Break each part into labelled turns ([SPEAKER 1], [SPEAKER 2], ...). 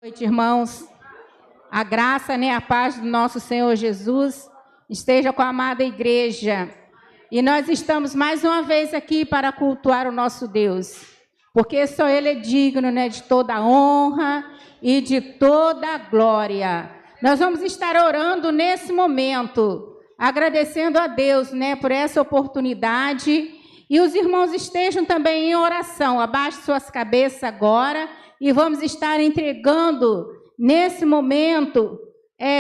[SPEAKER 1] Boa noite, irmãos. A graça, a paz do nosso Senhor Jesus esteja com a amada igreja. E nós estamos mais uma vez aqui para cultuar o nosso Deus, porque só Ele é digno, de toda honra e de toda glória. Nós vamos estar orando nesse momento, agradecendo a Deus, por essa oportunidade. E os irmãos estejam também em oração. Abaixe suas cabeças agora. E vamos estar entregando, nesse momento,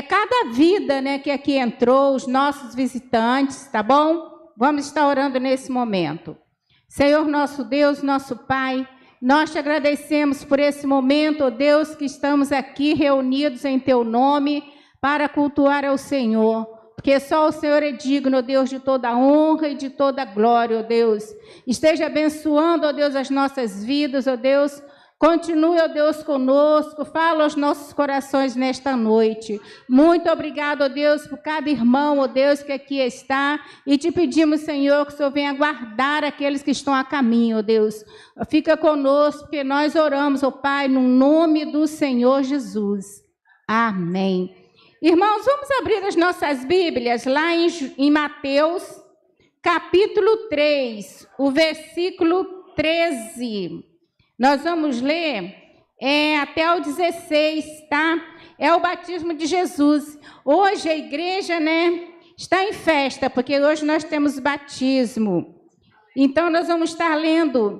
[SPEAKER 1] cada vida que aqui entrou, os nossos visitantes, tá bom? Vamos estar orando nesse momento. Senhor nosso Deus, nosso Pai, nós te agradecemos por esse momento, ó Deus, que estamos aqui reunidos em Teu nome para cultuar ao Senhor. Porque só o Senhor é digno, ó Deus, de toda honra e de toda glória, ó Deus. Esteja abençoando, ó Deus, as nossas vidas, ó Deus. Continue, ó Deus, conosco, fala aos nossos corações nesta noite. Muito obrigado, ó Deus, por cada irmão, ó Deus, que aqui está. E te pedimos, Senhor, que o Senhor venha guardar aqueles que estão a caminho, ó Deus. Fica conosco, porque nós oramos, ó Pai, no nome do Senhor Jesus. Amém. Irmãos, vamos abrir as nossas Bíblias lá em Mateus, capítulo 3, o versículo 13. Nós vamos ler até o 16, tá? É o batismo de Jesus. Hoje a igreja, está em festa, porque hoje nós temos batismo. Então, nós vamos estar lendo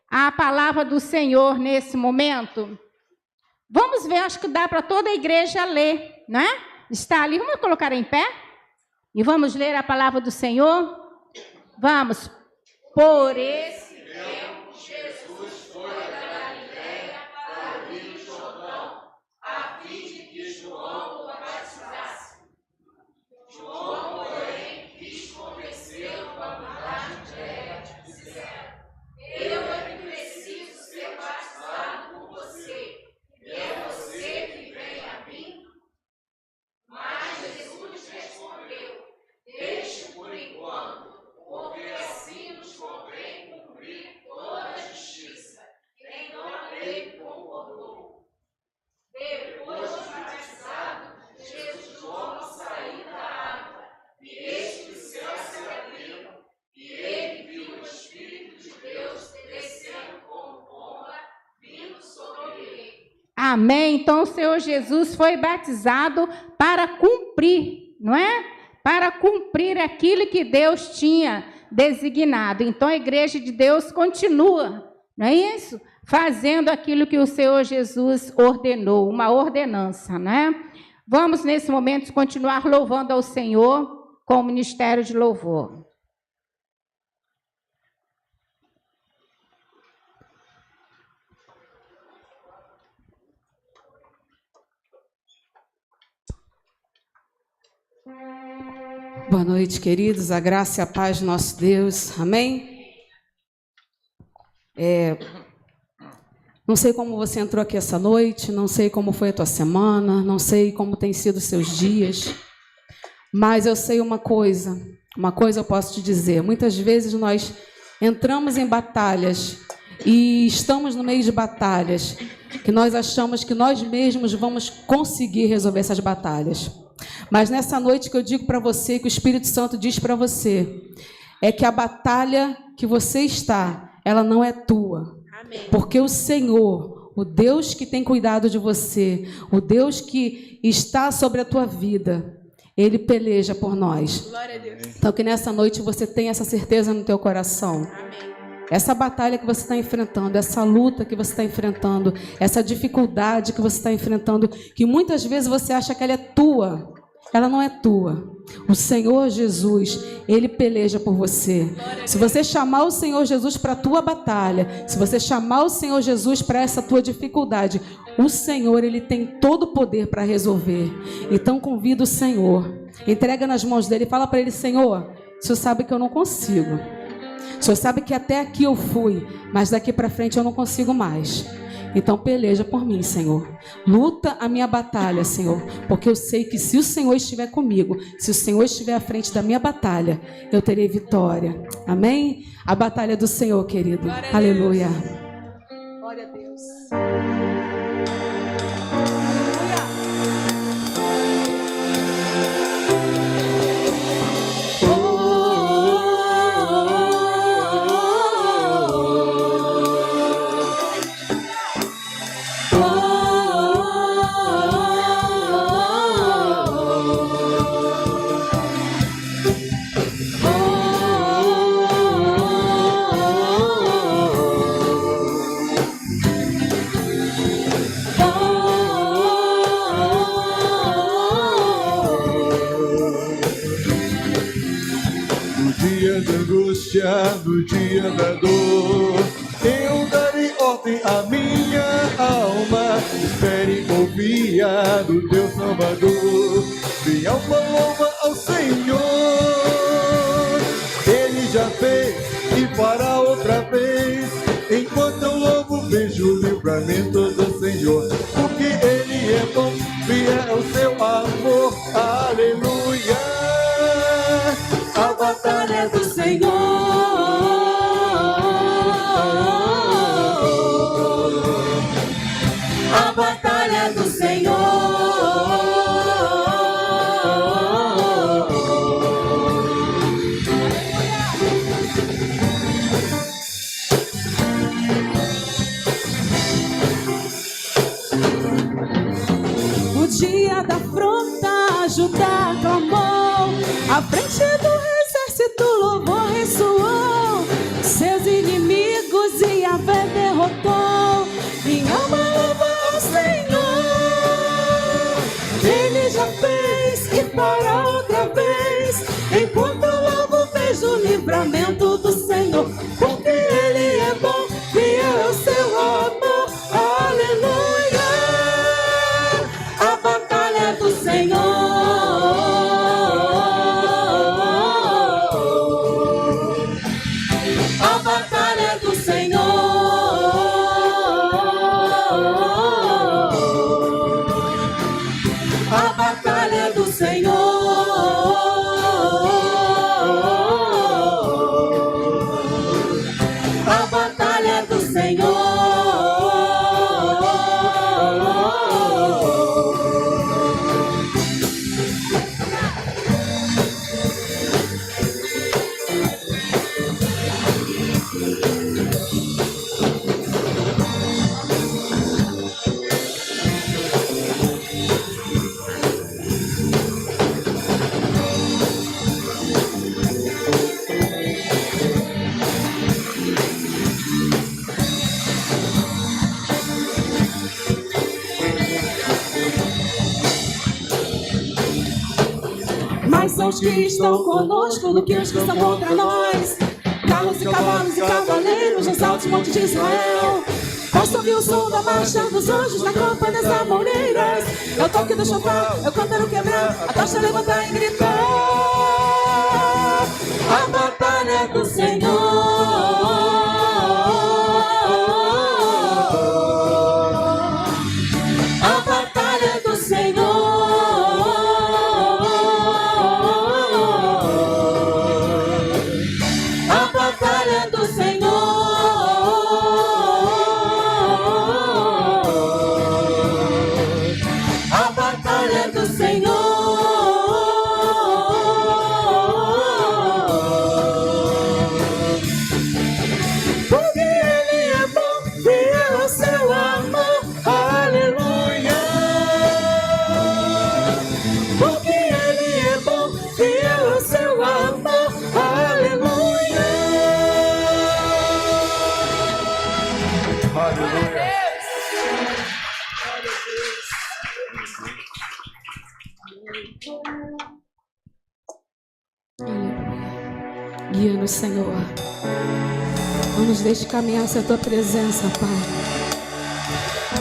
[SPEAKER 1] a palavra do Senhor nesse momento. Vamos ver, acho que dá para toda a igreja ler, não é? Está ali, vamos colocar em pé? E vamos ler a palavra do Senhor? Vamos. Por esse tempo, Jesus foi da Galileia para o Rio Jordão, a fim de que João o batizasse. João, porém, quis convencê-lo a mudar de ideia, dizendo: eu é que preciso ser batizado por você, e é você que vem a mim? Mas Jesus respondeu: deixe por enquanto, porque assim nos convém cumprir toda a justiça. Então a lei concordou. Depois de batizado, Jesus tornou a sair da água, e eis que os céus se abriram, e ele viu o Espírito de Deus descendo como pomba, vindo sobre ele. Amém. Então o Senhor Jesus foi batizado para cumprir, não é? Para cumprir aquilo que Deus tinha designado. Então a igreja de Deus continua, não é isso? Fazendo aquilo que o Senhor Jesus ordenou, uma ordenança, né? Vamos nesse momento continuar louvando ao Senhor com o ministério de louvor.
[SPEAKER 2] Boa noite, queridos. A graça e a paz do nosso Deus. Amém? Não sei como você entrou aqui essa noite, não sei como foi a tua semana, não sei como tem sido os seus dias, mas eu sei uma coisa eu posso te dizer. Muitas vezes nós entramos em batalhas e estamos no meio de batalhas que nós achamos que nós mesmos vamos conseguir resolver essas batalhas. Mas nessa noite que eu digo para você, que o Espírito Santo diz para você, é que a batalha que você está, ela não é tua. Amém. Porque o Senhor, o Deus que tem cuidado de você, o Deus que está sobre a tua vida, Ele peleja por nós. Glória a Deus. Então que nessa noite você tenha essa certeza no teu coração. Amém. Essa batalha que você está enfrentando, essa luta que você está enfrentando, essa dificuldade que você está enfrentando, que muitas vezes você acha que ela é tua, ela não é tua. O Senhor Jesus, Ele peleja por você. Se você chamar o Senhor Jesus para a tua batalha, se você chamar o Senhor Jesus para essa tua dificuldade, o Senhor, Ele tem todo o poder para resolver. Então convida o Senhor, entrega nas mãos dEle e fala para Ele: Senhor, o Senhor sabe que eu não consigo. O Senhor sabe que até aqui eu fui, mas daqui para frente eu não consigo mais. Então peleja por mim, Senhor. Luta a minha batalha, Senhor, porque eu sei que se o Senhor estiver comigo, se o Senhor estiver à frente da minha batalha, eu terei vitória. Amém? A batalha do Senhor, querido. Aleluia. Glória a Deus.
[SPEAKER 3] conforte a minha alma. Espere e confia no teu Salvador. Minha alma louva ao Senhor. Ele já fez e fará outra vez. Enquanto eu louvo, vejo o livramento do Senhor. Porque Ele é bom, fiel é o seu amor. Aleluia. A batalha é do Senhor.
[SPEAKER 4] A batalha é do Senhor.
[SPEAKER 2] No dia da afronta, Judá clamou, à frente do exército louvor ressoou. Seus inimigos Yahvé derrotou. Minha alma louva ao Senhor. Ele já fez e fará outra vez. Enquanto eu louvo, vejo o livramento do Senhor. Porque Ele é bom, fiel é o seu amor. Aleluia.
[SPEAKER 4] A batalha é do Senhor. A batalha é do Senhor. A batalha é do Senhor. A batalha é do Senhor.
[SPEAKER 2] Mais são os que estão conosco do que os que estão contra nós. Carros e cavalos e cavaleiros nos altos montes de Israel. Posso ouvir o som da marcha dos anjos na campa das amoreiras. É o toque do chofar, é o cântaro quebrar, a tocha levantar e gritar.
[SPEAKER 4] A batalha é do Senhor. A batalha é do Senhor. A batalha é do Senhor. A batalha é do Senhor.
[SPEAKER 3] Porque Ele é bom, fiel é o seu amor. Aleluia. Porque Ele é bom, fiel é o seu amor. Aleluia. Aleluia.
[SPEAKER 2] Guia-nos, Senhor. Não nos deixe caminhar sem a Tua presença, Pai.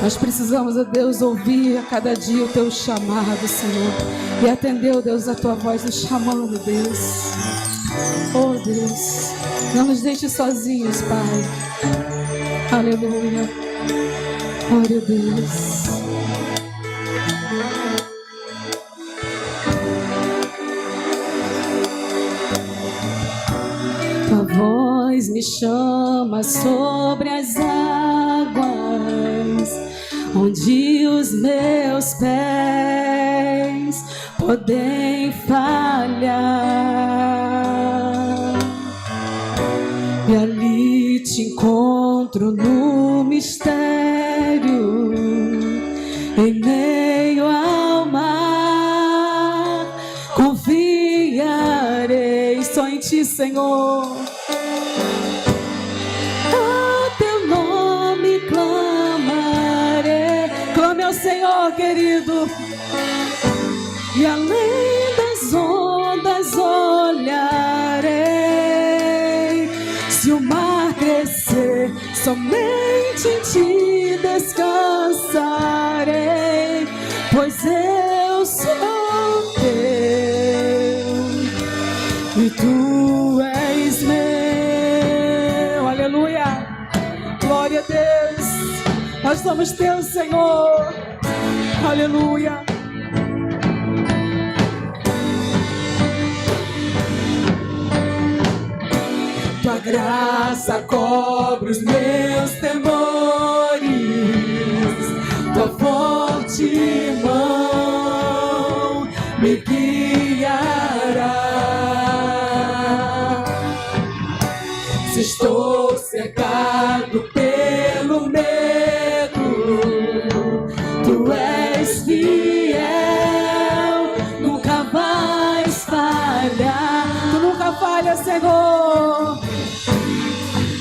[SPEAKER 2] Nós precisamos, ó Deus, ouvir a cada dia o Teu chamado, Senhor. E atender, ó Deus, a Tua voz nos chamando, Deus. Oh, Deus. Não nos deixe sozinhos, Pai. Aleluia. Glória a Deus. Tua voz me chama sobre as águas, onde os meus pés podem falhar. E ali te encontro no mistério, em meio ao mar. Confiarei só em Ti, Senhor. A Teu nome clamarei. Clame ao Senhor, querido. E além das ondas olharei. Se o mar crescer, somente somente em ti descansarei, pois eu sou teu e tu és meu. Aleluia, glória a Deus, nós somos teus, Senhor. Aleluia. Tua graça cobre os meus temores, tua forte mão me guiará. Se estou cercado pelo medo, tu és fiel, nunca vais falhar. Tu nunca falhas, Senhor.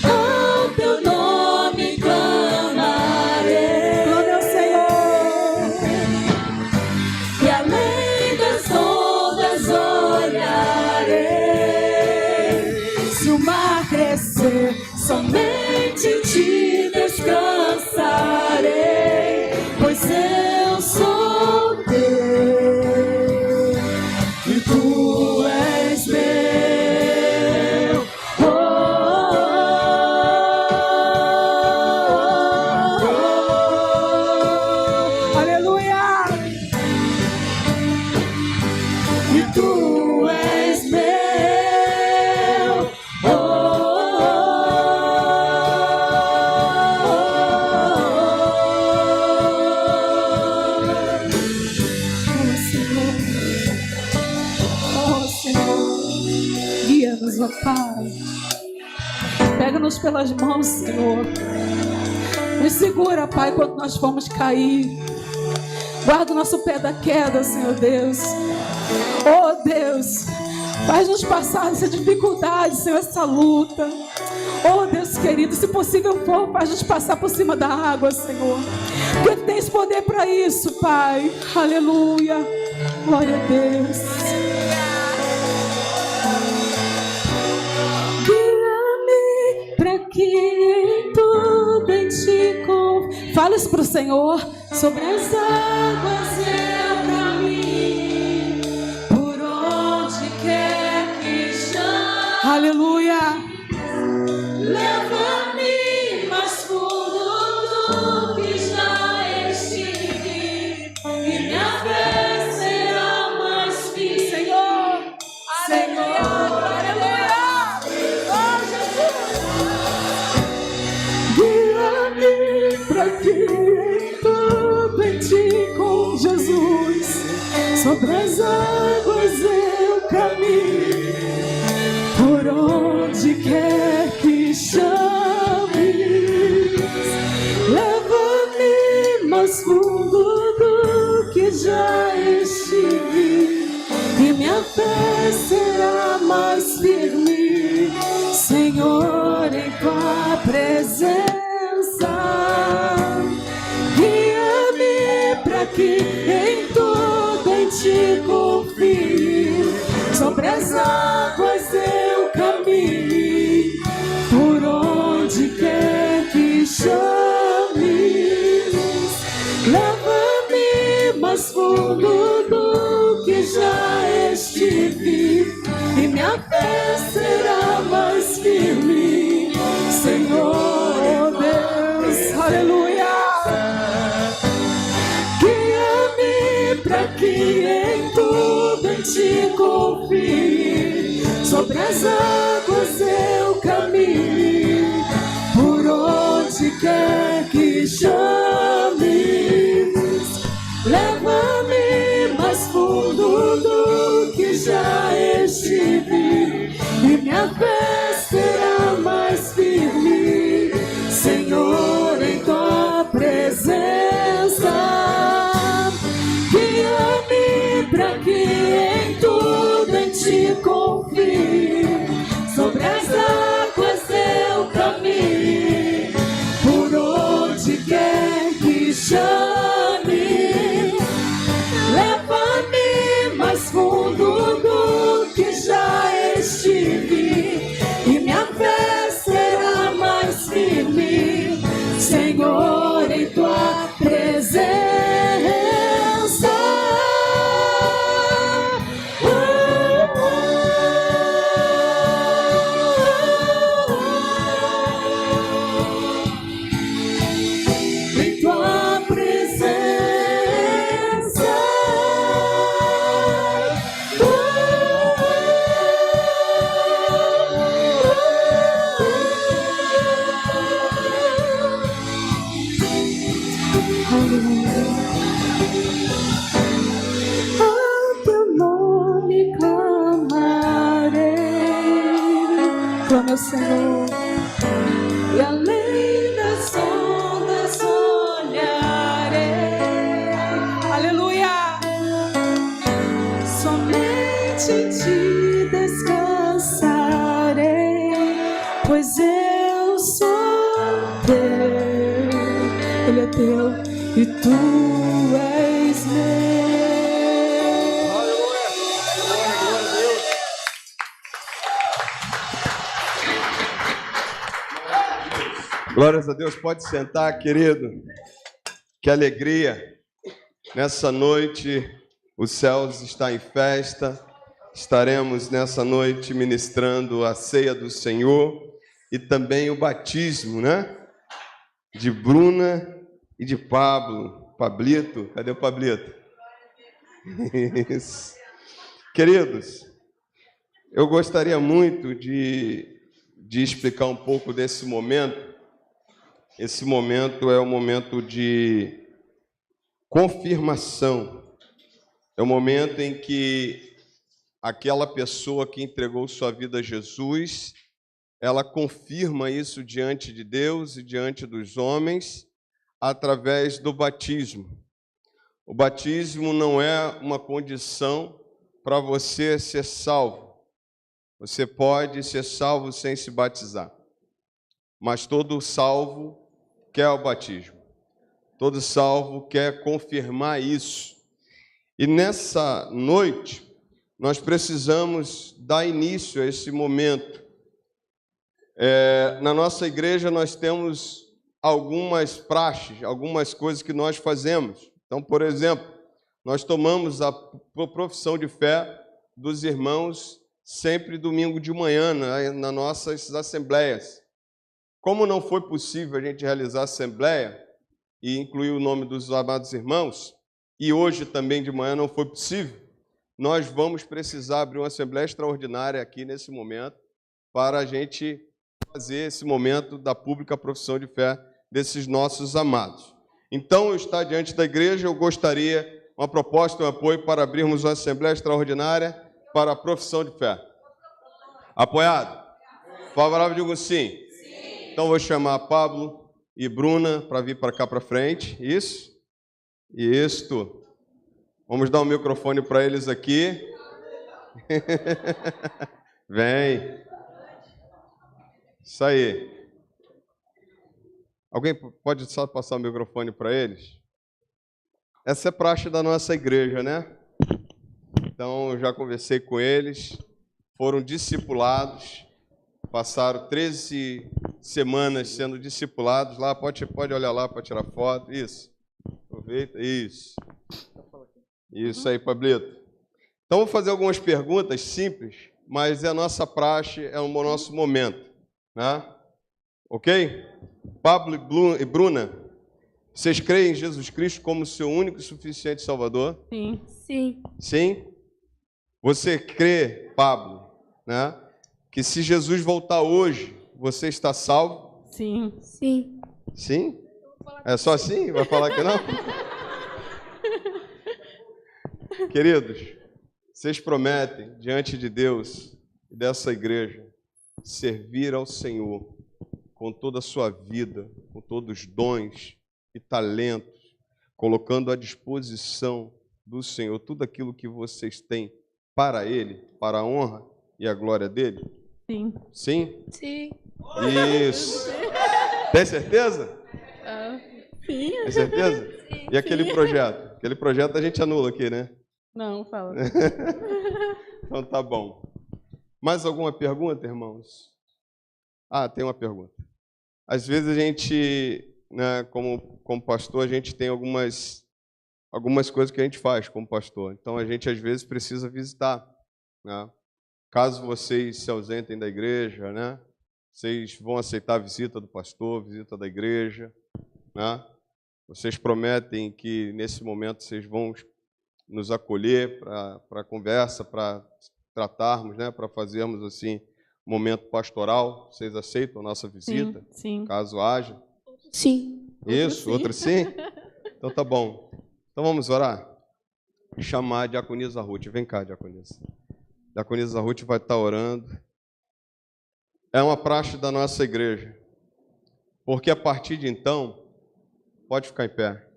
[SPEAKER 2] Ao teu nome clamarei, clame ao Senhor, e além das ondas olharei. Se o mar crescer, somente em ti descansarei, pois eu sou teu e tu és meu. Oh, oh, oh. Aleluia! E tu és meu. Oh, oh, oh, Senhor, guia-nos, ó Pai. Pega-nos pelas mãos, Senhor. Nos segura, Pai, quando nós formos cair. Guarda o nosso pé da queda, Senhor Deus. Oh, Deus, faz-nos passar essa dificuldade, Senhor, essa luta. Oh, Deus querido, se possível for, faz-nos passar por cima da água, Senhor. Porque tu tens poder para isso, Pai. Aleluia. Glória a Deus. Guia-me para que em tudo em ti confie. Fala isso para o Senhor. Sobre as águas eu caminho, por onde quer que chame. Aleluia. Leva-me mais fundo do que já estive, e minha fé será mais firme. Senhor, Senhor, aleluia. Oh, Jesus. Guia-me para que em tudo em ti com Jesus, sobre as águas eu caminho, por onde quer que chames. Leva-me mais fundo do que já estive, e minha fé será mais firme, Senhor, em tua presença. Guia-me para que em tudo em ti confie, sobre as águas eu caminhe, por onde quer que chames. Leva-me mais fundo do que já estive, e minha fé será mais firme, Senhor Deus. Aleluia. Guia-me para que em tudo em ti confie, sobre as águas eu caminhe, por onde quer que chames. Leva-me mais fundo do que já estive, e minha fé será mais firme, Senhor, em tua presença. Guia-me para que em tudo em ti confie, sobre as águas eu caminhe, por onde quer que chame. Leva-me mais fundo do que já estive, e minha fé será mais firme,
[SPEAKER 4] Senhor, em tua presença. Em tua presença. A teu nome clamarei,
[SPEAKER 2] Clama ao Senhor.
[SPEAKER 4] e além das ondas olharei.
[SPEAKER 2] Aleluia!
[SPEAKER 4] Somente em ti descansarei, pois eu sou teu.
[SPEAKER 2] Ele é teu
[SPEAKER 4] E tu és meu.
[SPEAKER 3] Glórias a Deus, pode sentar, querido. Que alegria. Nessa noite, os céus estão em festa. Estaremos nessa noite ministrando a ceia do Senhor e também o batismo, né? De Bruna e de Pablo. Pablito, cadê o Pablito? Isso. Queridos, eu gostaria muito de explicar um pouco desse momento. Esse momento é um momento de confirmação. É o momento em que aquela pessoa que entregou sua vida a Jesus, ela confirma isso diante de Deus e diante dos homens através do batismo. O batismo não é uma condição para você ser salvo. Você pode ser salvo sem se batizar. Mas todo salvo quer o batismo. Todo salvo quer confirmar isso. E nessa noite, nós precisamos dar início a esse momento. Na nossa igreja, nós temos algumas praxes, algumas coisas que nós fazemos. Então, por exemplo, nós tomamos a profissão de fé dos irmãos sempre domingo de manhã, nas nossas assembleias. Como não foi possível a gente realizar a assembleia e incluir o nome dos amados irmãos, e hoje também de manhã não foi possível, nós vamos precisar abrir uma assembleia extraordinária aqui nesse momento para a gente fazer esse momento da pública profissão de fé desses nossos amados. Então, eu estou diante da igreja, eu gostaria uma proposta, um apoio para abrirmos uma assembleia extraordinária para a profissão de fé. Apoiado? Favorável, digo sim. Então, vou chamar Pablo e Bruna para vir para cá para frente. Isso. Isto. Vamos dar um microfone para eles aqui. Vem. Isso aí. Alguém pode só passar o microfone para eles? Essa é praxe da nossa igreja, né? Então, eu já conversei com eles. Foram discipulados. Passaram 13 semanas sendo discipulados. Lá, pode olhar lá para tirar foto. Isso. Aproveita. Isso. Isso aí, Pablito. Então, vou fazer algumas perguntas simples, mas é a nossa praxe, é o nosso momento. Né? Ok? Pablo e Bruna, vocês creem em Jesus Cristo como seu único e suficiente Salvador?
[SPEAKER 2] Sim.
[SPEAKER 1] Sim.
[SPEAKER 3] Sim? Você crê, Pablo, né, que se Jesus voltar hoje, você está salvo?
[SPEAKER 2] Sim.
[SPEAKER 1] Sim.
[SPEAKER 3] Sim? É só assim? Vai falar que não? Queridos, vocês prometem, diante de Deus e dessa igreja, servir ao Senhor com toda a sua vida, com todos os dons e talentos, colocando à disposição do Senhor tudo aquilo que vocês têm para Ele, para a honra e a glória dEle?
[SPEAKER 2] Sim.
[SPEAKER 3] Sim?
[SPEAKER 1] Sim.
[SPEAKER 3] Isso. Tem certeza?
[SPEAKER 1] Sim.
[SPEAKER 3] Tem certeza? E aquele projeto? Aquele projeto a gente anula aqui, né?
[SPEAKER 2] Não, fala.
[SPEAKER 3] Então tá bom. Mais alguma pergunta, irmãos? Ah, tem uma pergunta. Às vezes a gente
[SPEAKER 5] né, como pastor, a gente tem algumas coisas que a gente faz como pastor. Então, a gente, às vezes, precisa visitar, né? Caso vocês se ausentem da igreja, né, vocês vão aceitar a visita do pastor, visita da igreja, né? Vocês prometem que, nesse momento, vocês vão nos acolher para a conversa, para tratarmos, né, para fazermos, assim, um momento pastoral. Vocês aceitam a nossa visita?
[SPEAKER 4] Sim.
[SPEAKER 5] Caso haja?
[SPEAKER 4] Sim.
[SPEAKER 5] Isso, outro sim? Então tá bom. Então vamos orar? Chamar a diaconisa Ruth. Vem cá, diaconisa. A diaconisa Ruth vai estar orando. É uma praxe da nossa igreja. Porque a partir de então, pode ficar em pé.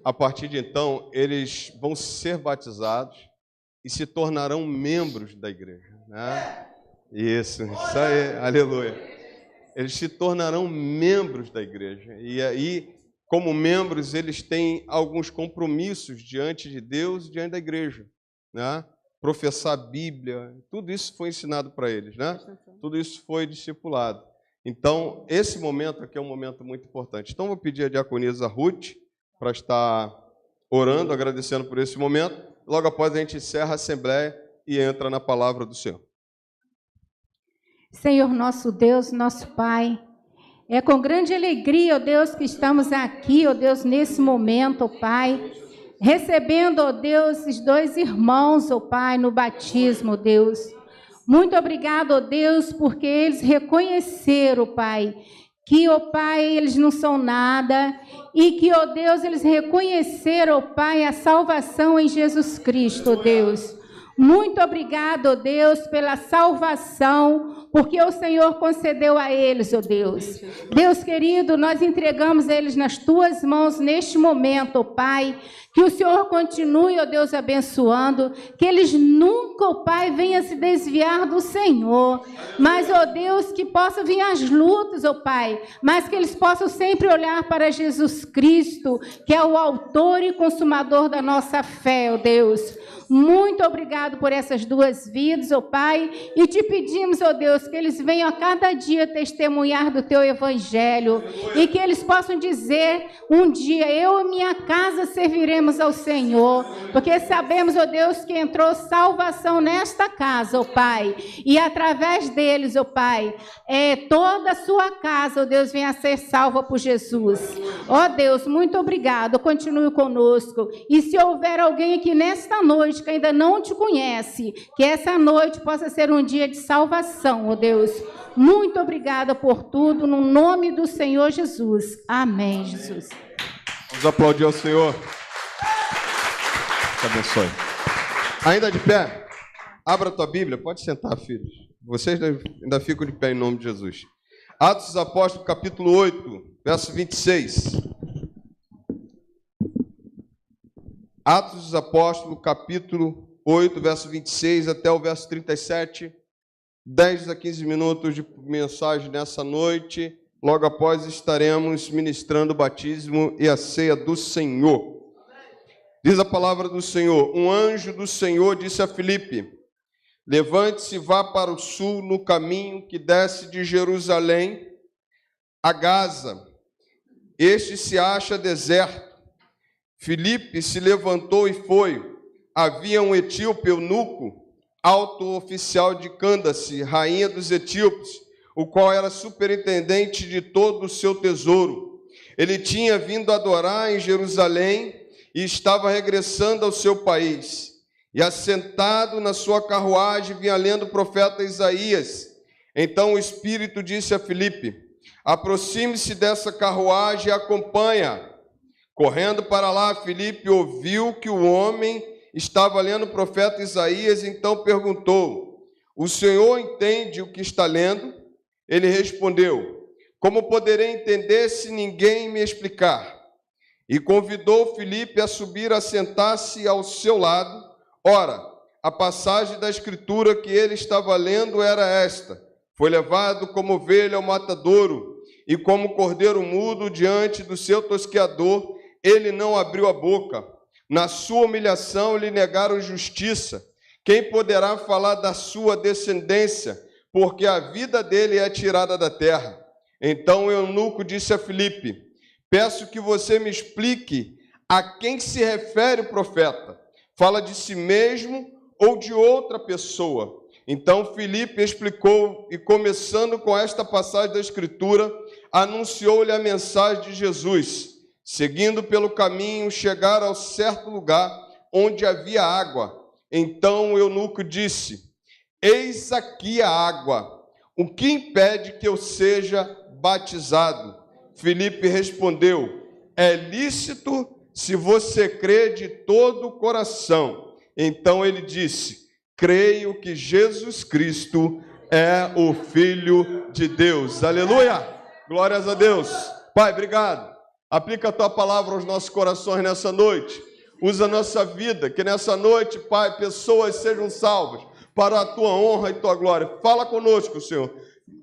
[SPEAKER 5] A partir de então, eles vão ser batizados e se tornarão membros da igreja, né? Isso aí, aleluia. Eles se tornarão membros da igreja. E aí, como membros, eles têm alguns compromissos diante de Deus e diante da igreja, né? Professar a Bíblia, tudo isso foi ensinado para eles, né? Tudo isso foi discipulado. Então, esse momento aqui é um momento muito importante. Então, vou pedir a diaconisa Ruth para estar orando, agradecendo por esse momento. Logo após, a gente encerra a assembleia e entra na palavra do Senhor.
[SPEAKER 1] Senhor nosso Deus, nosso Pai, é com grande alegria, ó Deus, que estamos aqui, ó Deus, nesse momento, ó Pai, recebendo, ó Deus, esses dois irmãos, ó Pai, no batismo, ó Deus. Muito obrigado, ó Deus, porque eles reconheceram, ó Pai, que, ó Pai, eles não são nada e que, ó Deus, eles reconheceram, ó Pai, a salvação em Jesus Cristo, ó Deus. Muito obrigado, ó Deus, pela salvação, porque o Senhor concedeu a eles, ó Deus. Deus querido, nós entregamos eles nas tuas mãos neste momento, ó Pai. Que o Senhor continue, ó Deus, abençoando, que eles nunca, ó Pai, venham se desviar do Senhor. Mas, ó Deus, que possam vir as lutas, ó Pai, mas que eles possam sempre olhar para Jesus Cristo, que é o autor e consumador da nossa fé, ó Deus. Muito obrigado por essas duas vidas, ó Pai, e te pedimos, ó Deus, que eles venham a cada dia testemunhar do teu evangelho e que eles possam dizer um dia, eu e minha casa serviremos ao Senhor, porque sabemos, ó Deus, que entrou salvação nesta casa, ó Pai, e através deles, ó Pai, toda a sua casa, ó Deus, venha a ser salva por Jesus. Ó Deus, muito obrigado, continue conosco, e se houver alguém aqui nesta noite que ainda não te conhece, que essa noite possa ser um dia de salvação, ó Deus. Muito obrigada por tudo, no nome do Senhor Jesus. Amém, Jesus.
[SPEAKER 5] Vamos aplaudir ao Senhor. Te abençoe. Ainda de pé, abra a tua Bíblia, pode sentar, filhos. Vocês ainda ficam de pé em nome de Jesus. Atos dos Apóstolos, capítulo 8, verso 26. Atos dos Apóstolos, capítulo 8, verso 26 até o verso 37. 10 a 15 minutos de mensagem nessa noite. Logo após estaremos ministrando o batismo e a ceia do Senhor. Diz a palavra do Senhor: um anjo do Senhor disse a Filipe: levante-se e vá para o sul no caminho que desce de Jerusalém a Gaza. Este se acha deserto. Filipe se levantou e foi. Havia um etíope eunuco, alto oficial de Cândace, rainha dos etíopes, o qual era superintendente de todo o seu tesouro. Ele tinha vindo adorar em Jerusalém e estava regressando ao seu país. E assentado na sua carruagem, vinha lendo o profeta Isaías. Então o Espírito disse a Filipe: aproxime-se dessa carruagem e acompanha. Correndo para lá, Filipe ouviu que o homem estava lendo o profeta Isaías, então perguntou: o senhor entende o que está lendo? Ele respondeu: como poderei entender se ninguém me explicar? E convidou Filipe a subir a sentar-se ao seu lado. Ora, a passagem da escritura que ele estava lendo era esta: foi levado como ovelha ao matadouro, e como cordeiro mudo diante do seu tosqueador, ele não abriu a boca. Na sua humilhação lhe negaram justiça. Quem poderá falar da sua descendência? Porque a vida dele é tirada da terra. Então o eunuco disse a Filipe: Peço que você me explique a quem se refere o profeta. Fala de si mesmo ou de outra pessoa? Então Filipe explicou e, começando com esta passagem da Escritura, anunciou-lhe a mensagem de Jesus. Seguindo pelo caminho, chegaram a certo lugar onde havia água. Então o eunuco disse: eis aqui a água. O que impede que eu seja batizado? Filipe respondeu: é lícito se você crê de todo o coração. Então ele disse: creio que Jesus Cristo é o Filho de Deus. Aleluia! Glórias a Deus. Pai, obrigado. Aplica a tua palavra aos nossos corações nessa noite. Usa a nossa vida, que nessa noite, Pai, pessoas sejam salvas para a tua honra e tua glória. Fala conosco, Senhor.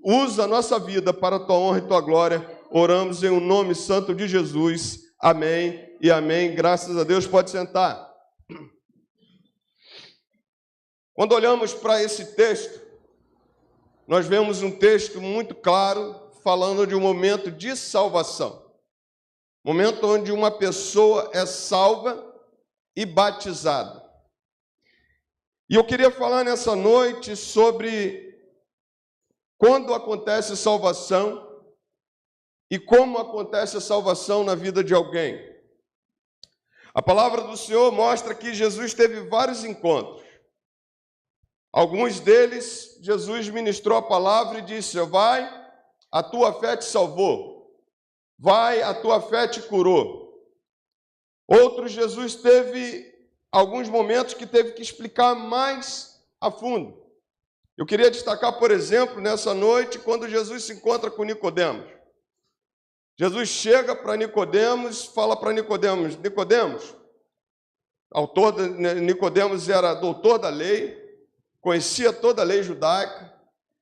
[SPEAKER 5] Usa a nossa vida para a tua honra e tua glória. Oramos em o nome santo de Jesus. Amém e amém. Graças a Deus. Pode sentar. Quando olhamos para esse texto, nós vemos um texto muito claro falando de um momento de salvação. Momento onde uma pessoa é salva e batizada. E eu queria falar nessa noite sobre quando acontece salvação e como acontece a salvação na vida de alguém. A palavra do Senhor mostra que Jesus teve vários encontros. Alguns deles, Jesus ministrou a palavra e disse: vai, a tua fé te salvou. Vai, a tua fé te curou. Outros, Jesus teve alguns momentos que teve que explicar mais a fundo. Eu queria destacar, por exemplo, nessa noite, quando Jesus se encontra com Nicodemos. Jesus chega para Nicodemos, fala para Nicodemos: Nicodemos, Nicodemos era doutor da lei, conhecia toda a lei judaica,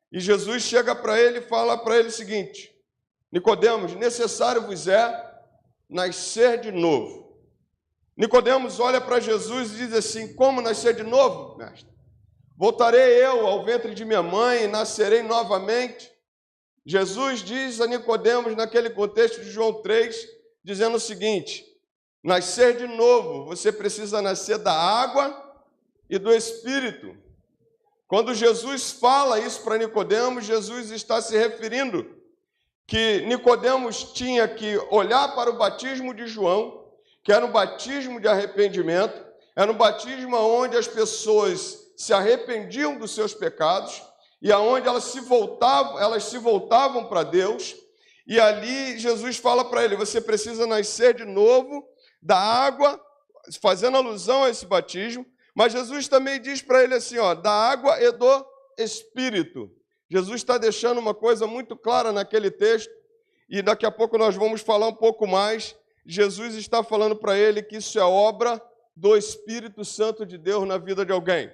[SPEAKER 5] e Jesus chega para ele e fala para ele o seguinte: Nicodemos, necessário vos é nascer de novo. Nicodemos olha para Jesus e diz assim: como nascer de novo, mestre? Voltarei eu ao ventre de minha mãe e nascerei novamente? Jesus diz a Nicodemos, naquele contexto de João 3, dizendo o seguinte: nascer de novo, você precisa nascer da água e do Espírito. Quando Jesus fala isso para Nicodemos, Jesus está se referindo que Nicodemos tinha que olhar para o batismo de João, que era um batismo de arrependimento, era um batismo onde as pessoas se arrependiam dos seus pecados e aonde elas se voltavam para Deus, e ali Jesus fala para ele: você precisa nascer de novo da água, fazendo alusão a esse batismo, mas Jesus também diz para ele assim, da água e do Espírito. Jesus está deixando uma coisa muito clara naquele texto, e daqui a pouco nós vamos falar um pouco mais. Jesus está falando para ele que isso é obra do Espírito Santo de Deus na vida de alguém.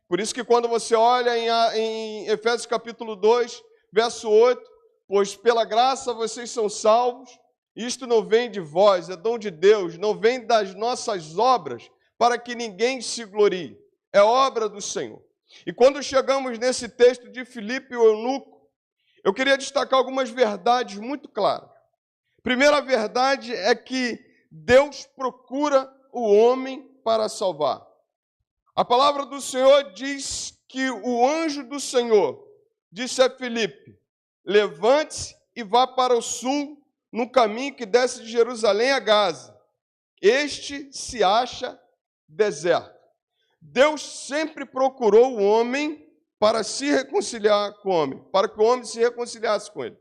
[SPEAKER 5] Por isso que quando você olha em Efésios capítulo 2, verso 8, pois pela graça vocês são salvos, isto não vem de vós, é dom de Deus, não vem das nossas obras, para que ninguém se glorie. É obra do Senhor. E quando chegamos nesse texto de Filipe, o eunuco, eu queria destacar algumas verdades muito claras. Primeira verdade é que Deus procura o homem para salvar. A palavra do Senhor diz que o anjo do Senhor disse a Filipe: levante-se e vá para o sul, no caminho que desce de Jerusalém a Gaza. Este se acha deserto. Deus sempre procurou o homem para se reconciliar com o homem, para que o homem se reconciliasse com ele.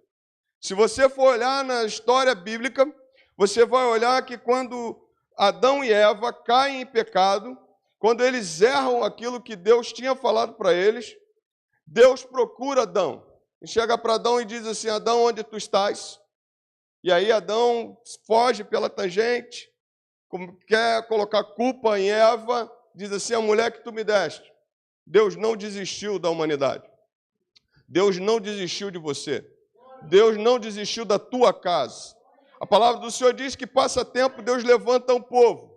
[SPEAKER 5] Se você for olhar na história bíblica, você vai olhar que quando Adão e Eva caem em pecado, quando eles erram aquilo que Deus tinha falado para eles, Deus procura Adão. E chega para Adão e diz assim: Adão, onde tu estás? E aí Adão foge pela tangente, quer colocar culpa em Eva, diz assim: a mulher que tu me deste. Deus não desistiu da humanidade. Deus não desistiu de você. Deus não desistiu da tua casa. A palavra do Senhor diz que passa tempo, Deus levanta um povo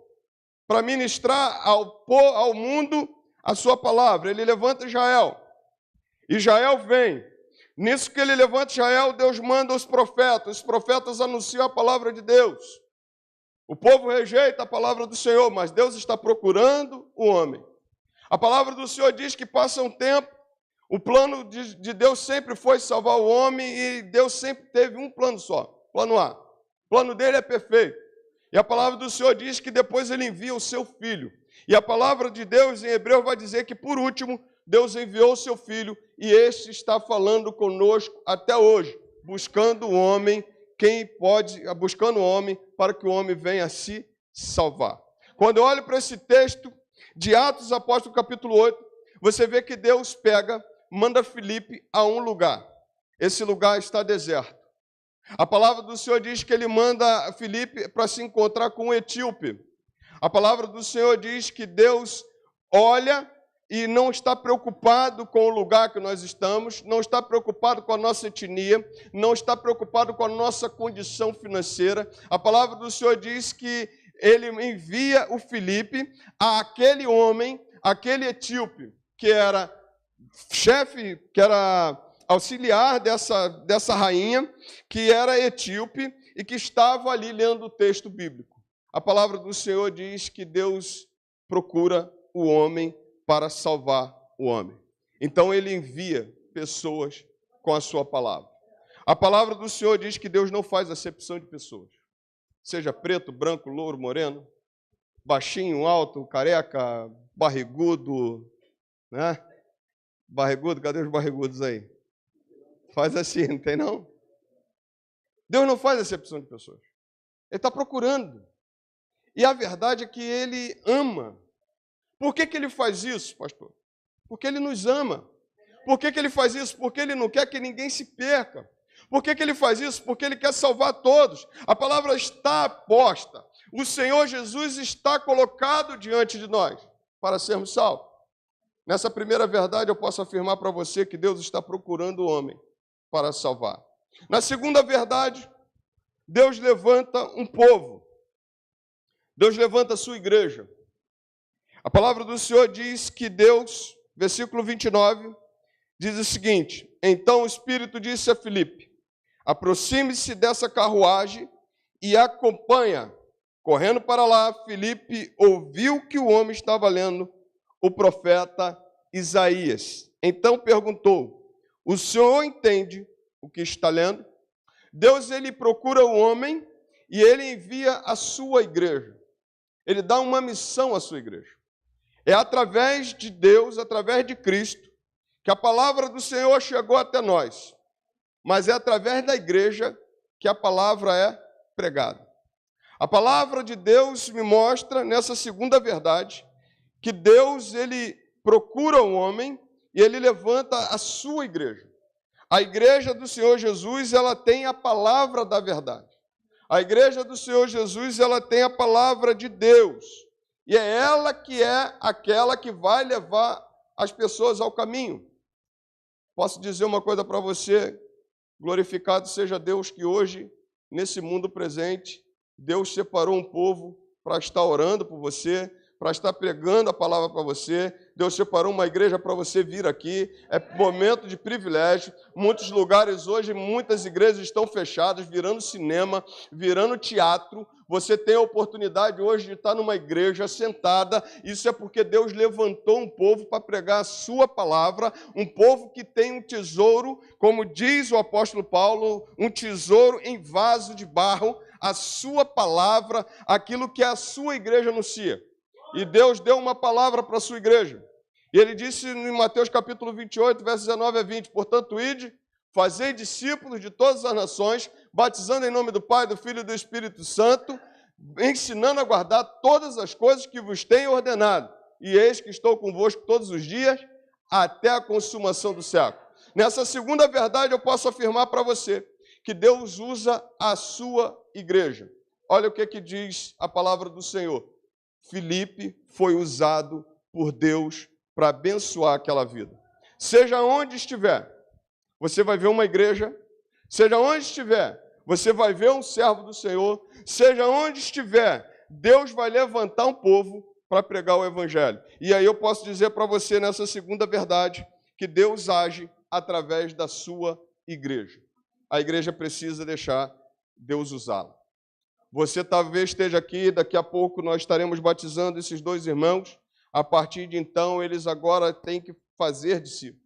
[SPEAKER 5] para ministrar ao mundo a sua palavra. Ele levanta Israel. Israel vem. Nisso que ele levanta Israel, Deus manda os profetas anunciam a palavra de Deus. O povo rejeita a palavra do Senhor, mas Deus está procurando o homem. A palavra do Senhor diz que passa um tempo, o plano de Deus sempre foi salvar o homem e Deus sempre teve um plano só, plano A. O plano dele é perfeito. E a palavra do Senhor diz que depois ele envia o seu filho. E a palavra de Deus em hebreu vai dizer que, por último, Deus enviou o seu filho e este está falando conosco até hoje, buscando o homem, buscando o homem para que o homem venha a se salvar. Quando eu olho para esse texto de Atos Apóstolos, capítulo 8, você vê que Deus manda Filipe a um lugar. Esse lugar está deserto. A palavra do Senhor diz que ele manda Filipe para se encontrar com um etíope. A palavra do Senhor diz que Deus olha e não está preocupado com o lugar que nós estamos, não está preocupado com a nossa etnia, não está preocupado com a nossa condição financeira. A palavra do Senhor diz que ele envia o Filipe a aquele homem, aquele etíope, que era chefe, que era auxiliar dessa rainha, que era etíope e que estava ali lendo o texto bíblico. A palavra do Senhor diz que Deus procura o homem para salvar o homem. Então ele envia pessoas com a sua palavra. A palavra do Senhor diz que Deus não faz acepção de pessoas. Seja preto, branco, louro, moreno, baixinho, alto, careca, barrigudo, né? Barrigudo, cadê os barrigudos aí? Faz assim, não tem não? Deus não faz acepção de pessoas. Ele está procurando. E a verdade é que ele ama. Por que ele faz isso, pastor? Porque ele nos ama. Por que ele faz isso? Porque ele não quer que ninguém se perca. Por que ele faz isso? Porque ele quer salvar todos. A palavra está posta. O Senhor Jesus está colocado diante de nós para sermos salvos. Nessa primeira verdade, eu posso afirmar para você que Deus está procurando o homem para salvar. Na segunda verdade, Deus levanta um povo. Deus levanta a sua igreja. A palavra do Senhor diz que Deus, versículo 29, diz o seguinte: então o Espírito disse a Filipe: aproxime-se dessa carruagem e acompanha. Correndo para lá, Filipe ouviu que o homem estava lendo o profeta Isaías. Então perguntou: o senhor entende o que está lendo? Deus, ele procura o homem e ele envia a sua igreja. Ele dá uma missão à sua igreja. É através de Deus, através de Cristo, que a palavra do Senhor chegou até nós. Mas é através da igreja que a palavra é pregada. A palavra de Deus me mostra, nessa segunda verdade, que Deus, ele procura o homem e ele levanta a sua igreja. A igreja do Senhor Jesus, ela tem a palavra da verdade. A igreja do Senhor Jesus, ela tem a palavra de Deus. E é ela que é aquela que vai levar as pessoas ao caminho. Posso dizer uma coisa para você: glorificado seja Deus que hoje, nesse mundo presente, Deus separou um povo para estar orando por você, para estar pregando a palavra para você. Deus separou uma igreja para você vir aqui. É momento de privilégio. Muitos lugares hoje, muitas igrejas estão fechadas, virando cinema, virando teatro. Você tem a oportunidade hoje de estar numa igreja sentada. Isso é porque Deus levantou um povo para pregar a sua palavra, um povo que tem um tesouro, como diz o apóstolo Paulo, um tesouro em vaso de barro, a sua palavra, aquilo que a sua igreja anuncia. E Deus deu uma palavra para a sua igreja. E ele disse em Mateus capítulo 28, versos 19 a 20, portanto, ide, fazei discípulos de todas as nações, batizando em nome do Pai, do Filho e do Espírito Santo, ensinando a guardar todas as coisas que vos tenho ordenado. E eis que estou convosco todos os dias, até a consumação do século. Nessa segunda verdade, eu posso afirmar para você que Deus usa a sua igreja. Olha o que diz a palavra do Senhor. Filipe foi usado por Deus para abençoar aquela vida. Seja onde estiver, você vai ver uma igreja. Seja onde estiver, você vai ver um servo do Senhor. Seja onde estiver, Deus vai levantar um povo para pregar o evangelho. E aí eu posso dizer para você, nessa segunda verdade, que Deus age através da sua igreja. A igreja precisa deixar Deus usá-la. Você talvez esteja aqui, daqui a pouco nós estaremos batizando esses 2 irmãos. A partir de então, eles agora têm que fazer discípulos.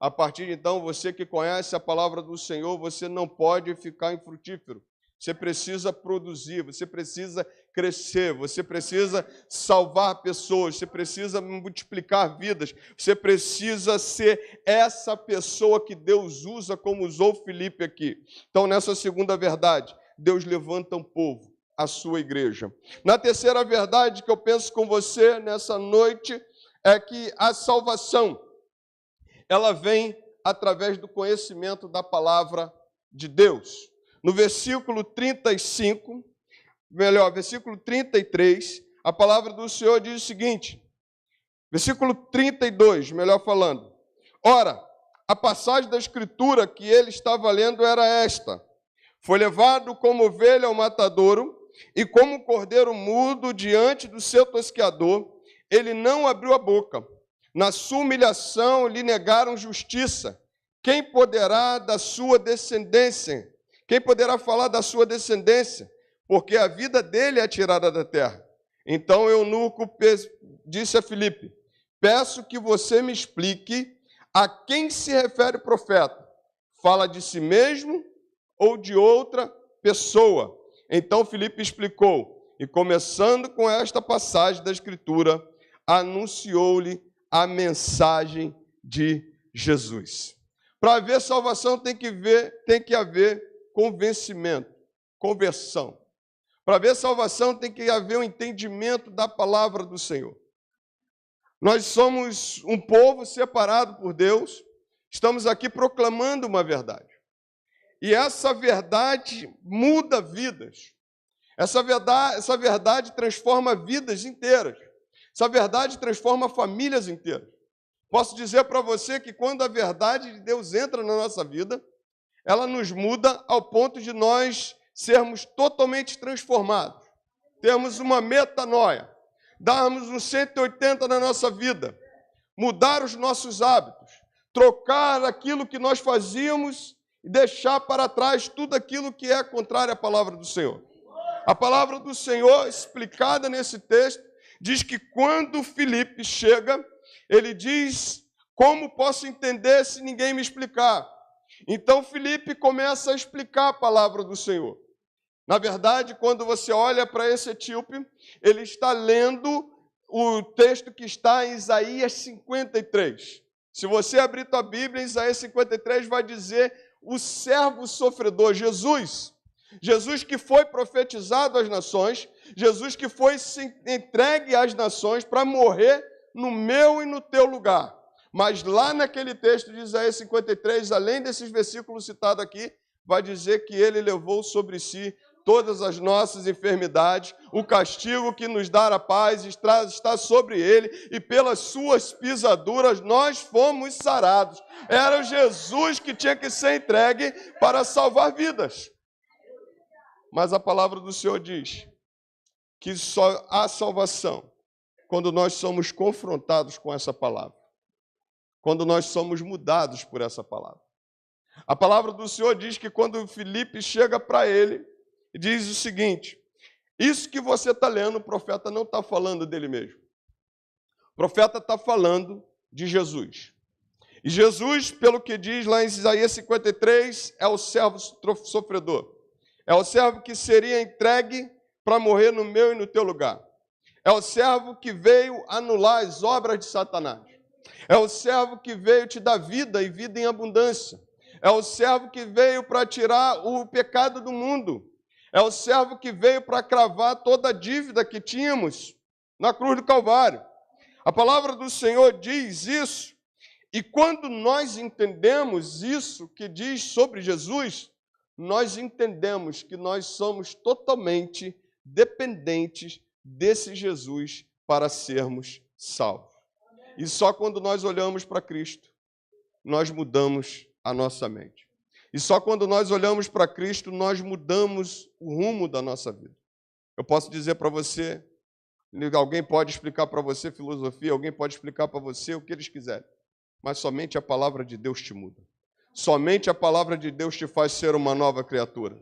[SPEAKER 5] A partir de então, você que conhece a palavra do Senhor, você não pode ficar infrutífero. Você precisa produzir, você precisa crescer, você precisa salvar pessoas, você precisa multiplicar vidas, você precisa ser essa pessoa que Deus usa como usou Filipe aqui. Então, nessa segunda verdade, Deus levanta um povo, a sua igreja. Na terceira verdade que eu penso com você nessa noite, é que a salvação, ela vem através do conhecimento da palavra de Deus. No versículo 35, versículo 33, a palavra do Senhor diz o seguinte, versículo 32, melhor falando. Ora, a passagem da Escritura que ele estava lendo era esta: foi levado como ovelha ao matadouro, e como um cordeiro mudo diante do seu tosqueador, ele não abriu a boca. Na sua humilhação lhe negaram justiça. Quem poderá da sua descendência? Quem poderá falar da sua descendência? Porque a vida dele é tirada da terra. Então eunuco disse a Filipe: peço que você me explique a quem se refere o profeta. Fala de si mesmo ou de outra pessoa? Então Filipe explicou, e começando com esta passagem da Escritura, anunciou-lhe a mensagem de Jesus. Para haver salvação tem que haver convencimento, conversão. Para haver salvação tem que haver um entendimento da palavra do Senhor. Nós somos um povo separado por Deus, estamos aqui proclamando uma verdade. E essa verdade muda vidas. Essa verdade transforma vidas inteiras. Essa verdade transforma famílias inteiras. Posso dizer para você que quando a verdade de Deus entra na nossa vida, ela nos muda ao ponto de nós sermos totalmente transformados. Termos uma metanoia, darmos um 180 na nossa vida, mudar os nossos hábitos, trocar aquilo que nós fazíamos e deixar para trás tudo aquilo que é contrário à palavra do Senhor. A palavra do Senhor, explicada nesse texto, diz que quando Filipe chega, ele diz: como posso entender se ninguém me explicar? Então Filipe começa a explicar a palavra do Senhor. Na verdade, quando você olha para esse etíope, ele está lendo o texto que está em Isaías 53. Se você abrir tua Bíblia, em Isaías 53 vai dizer o servo sofredor, Jesus. Jesus que foi profetizado às nações, Jesus que foi entregue às nações para morrer no meu e no teu lugar. Mas lá naquele texto de Isaías 53, além desses versículos citados aqui, vai dizer que ele levou sobre si todas as nossas enfermidades, o castigo que nos dá a paz está sobre ele, e pelas suas pisaduras nós fomos sarados. Era Jesus que tinha que ser entregue para salvar vidas. Mas a palavra do Senhor diz que só há salvação quando nós somos confrontados com essa palavra, quando nós somos mudados por essa palavra. A palavra do Senhor diz que quando Filipe chega para ele, diz o seguinte: isso que você está lendo, o profeta não está falando dele mesmo. O profeta está falando de Jesus. E Jesus, pelo que diz lá em Isaías 53, é o servo sofredor. É o servo que seria entregue para morrer no meu e no teu lugar. É o servo que veio anular as obras de Satanás. É o servo que veio te dar vida e vida em abundância. É o servo que veio para tirar o pecado do mundo. É o servo que veio para cravar toda a dívida que tínhamos na cruz do Calvário. A palavra do Senhor diz isso. E quando nós entendemos isso que diz sobre Jesus, nós entendemos que nós somos totalmente dependentes desse Jesus para sermos salvos. E só quando nós olhamos para Cristo, nós mudamos a nossa mente. E só quando nós olhamos para Cristo, nós mudamos o rumo da nossa vida. Eu posso dizer para você, alguém pode explicar para você filosofia, alguém pode explicar para você o que eles quiserem, mas somente a palavra de Deus te muda. Somente a palavra de Deus te faz ser uma nova criatura.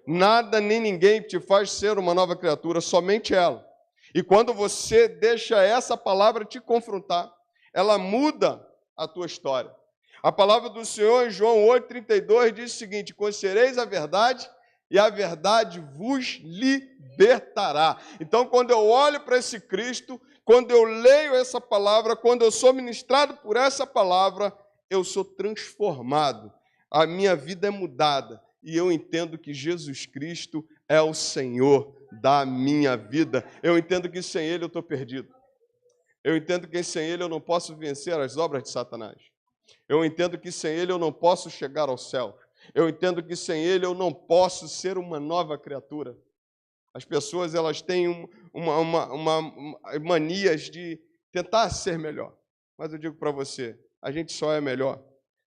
[SPEAKER 5] Nada nem ninguém te faz ser uma nova criatura, somente ela. E quando você deixa essa palavra te confrontar, ela muda a tua história. A palavra do Senhor em João 8,32 diz o seguinte: conhecereis a verdade e a verdade vos libertará. Então, quando eu olho para esse Cristo, quando eu leio essa palavra, quando eu sou ministrado por essa palavra, eu sou transformado. A minha vida é mudada. E eu entendo que Jesus Cristo é o Senhor da minha vida. Eu entendo que sem Ele eu estou perdido. Eu entendo que sem Ele eu não posso vencer as obras de Satanás. Eu entendo que sem Ele eu não posso chegar ao céu. Eu entendo que sem Ele eu não posso ser uma nova criatura. As pessoas elas têm manias de tentar ser melhor. Mas eu digo para você, a gente só é melhor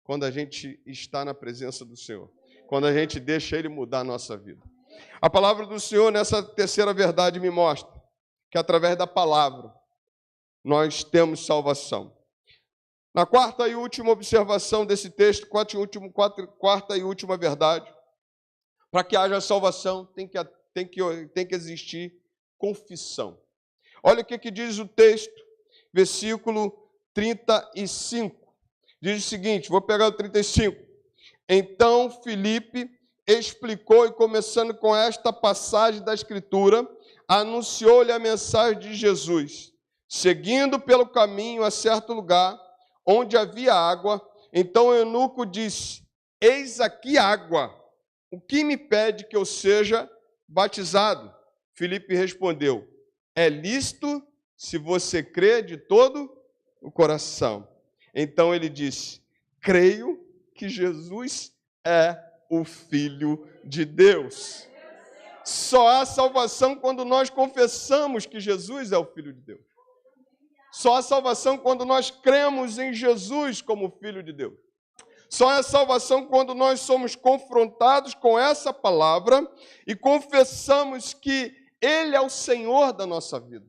[SPEAKER 5] quando a gente está na presença do Senhor. Quando a gente deixa Ele mudar a nossa vida. A palavra do Senhor, nessa terceira verdade, me mostra que através da palavra nós temos salvação. Na quarta e última observação desse texto, quarta e última verdade, para que haja salvação tem que existir confissão. Olha o que diz o texto, versículo 35. Diz o seguinte, vou pegar o 35. Então Filipe explicou, e começando com esta passagem da Escritura, anunciou-lhe a mensagem de Jesus. Seguindo pelo caminho a certo lugar, onde havia água, então o eunuco disse: eis aqui água, o que me pede que eu seja batizado? Filipe respondeu: é lícito se você crê de todo o coração. Então ele disse: creio que Jesus é o Filho de Deus. Só há salvação quando nós confessamos que Jesus é o Filho de Deus. Só há salvação quando nós cremos em Jesus como Filho de Deus. Só há salvação quando nós somos confrontados com essa palavra e confessamos que Ele é o Senhor da nossa vida.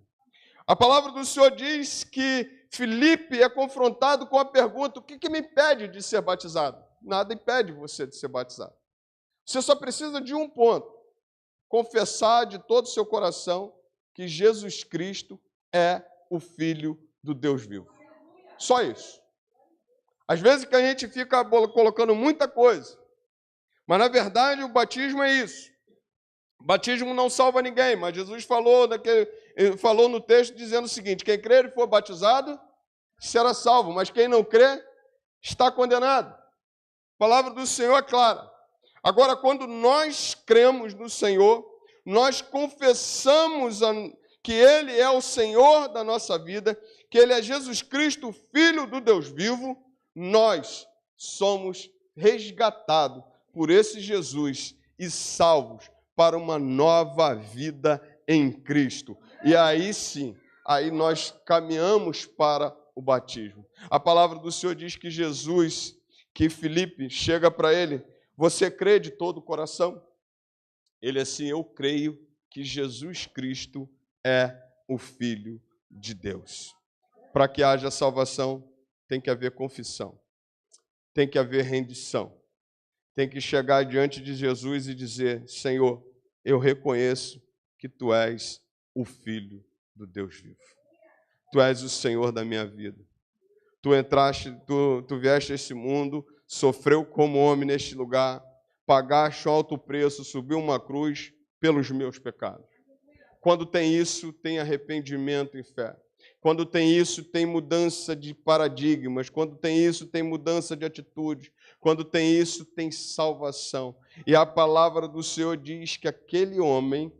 [SPEAKER 5] A palavra do Senhor diz que Filipe é confrontado com a pergunta: o que me impede de ser batizado? Nada impede você de ser batizado. Você só precisa de um ponto: confessar de todo o seu coração que Jesus Cristo é o Filho do Deus vivo. Só isso. Às vezes que a gente fica colocando muita coisa, mas na verdade o batismo é isso. O batismo não salva ninguém, mas Jesus falou no texto dizendo o seguinte: quem crer e for batizado será salvo, mas quem não crê está condenado. A palavra do Senhor é clara. Agora, quando nós cremos no Senhor, nós confessamos que Ele é o Senhor da nossa vida, que Ele é Jesus Cristo, Filho do Deus vivo, nós somos resgatados por esse Jesus e salvos para uma nova vida em Cristo. E aí sim, aí nós caminhamos para o batismo. A palavra do Senhor diz que Jesus, que Filipe chega para ele: você crê de todo o coração? Ele assim: eu creio que Jesus Cristo é o Filho de Deus. Para que haja salvação, tem que haver confissão, tem que haver rendição, tem que chegar diante de Jesus e dizer: Senhor, eu reconheço que Tu és o Filho do Deus vivo. Tu és o Senhor da minha vida. Tu vieste a esse mundo, sofreu como homem neste lugar, pagaste um alto preço, subiu uma cruz pelos meus pecados. Quando tem isso, tem arrependimento e fé. Quando tem isso, tem mudança de paradigmas. Quando tem isso, tem mudança de atitude. Quando tem isso, tem salvação. E a palavra do Senhor diz que aquele homem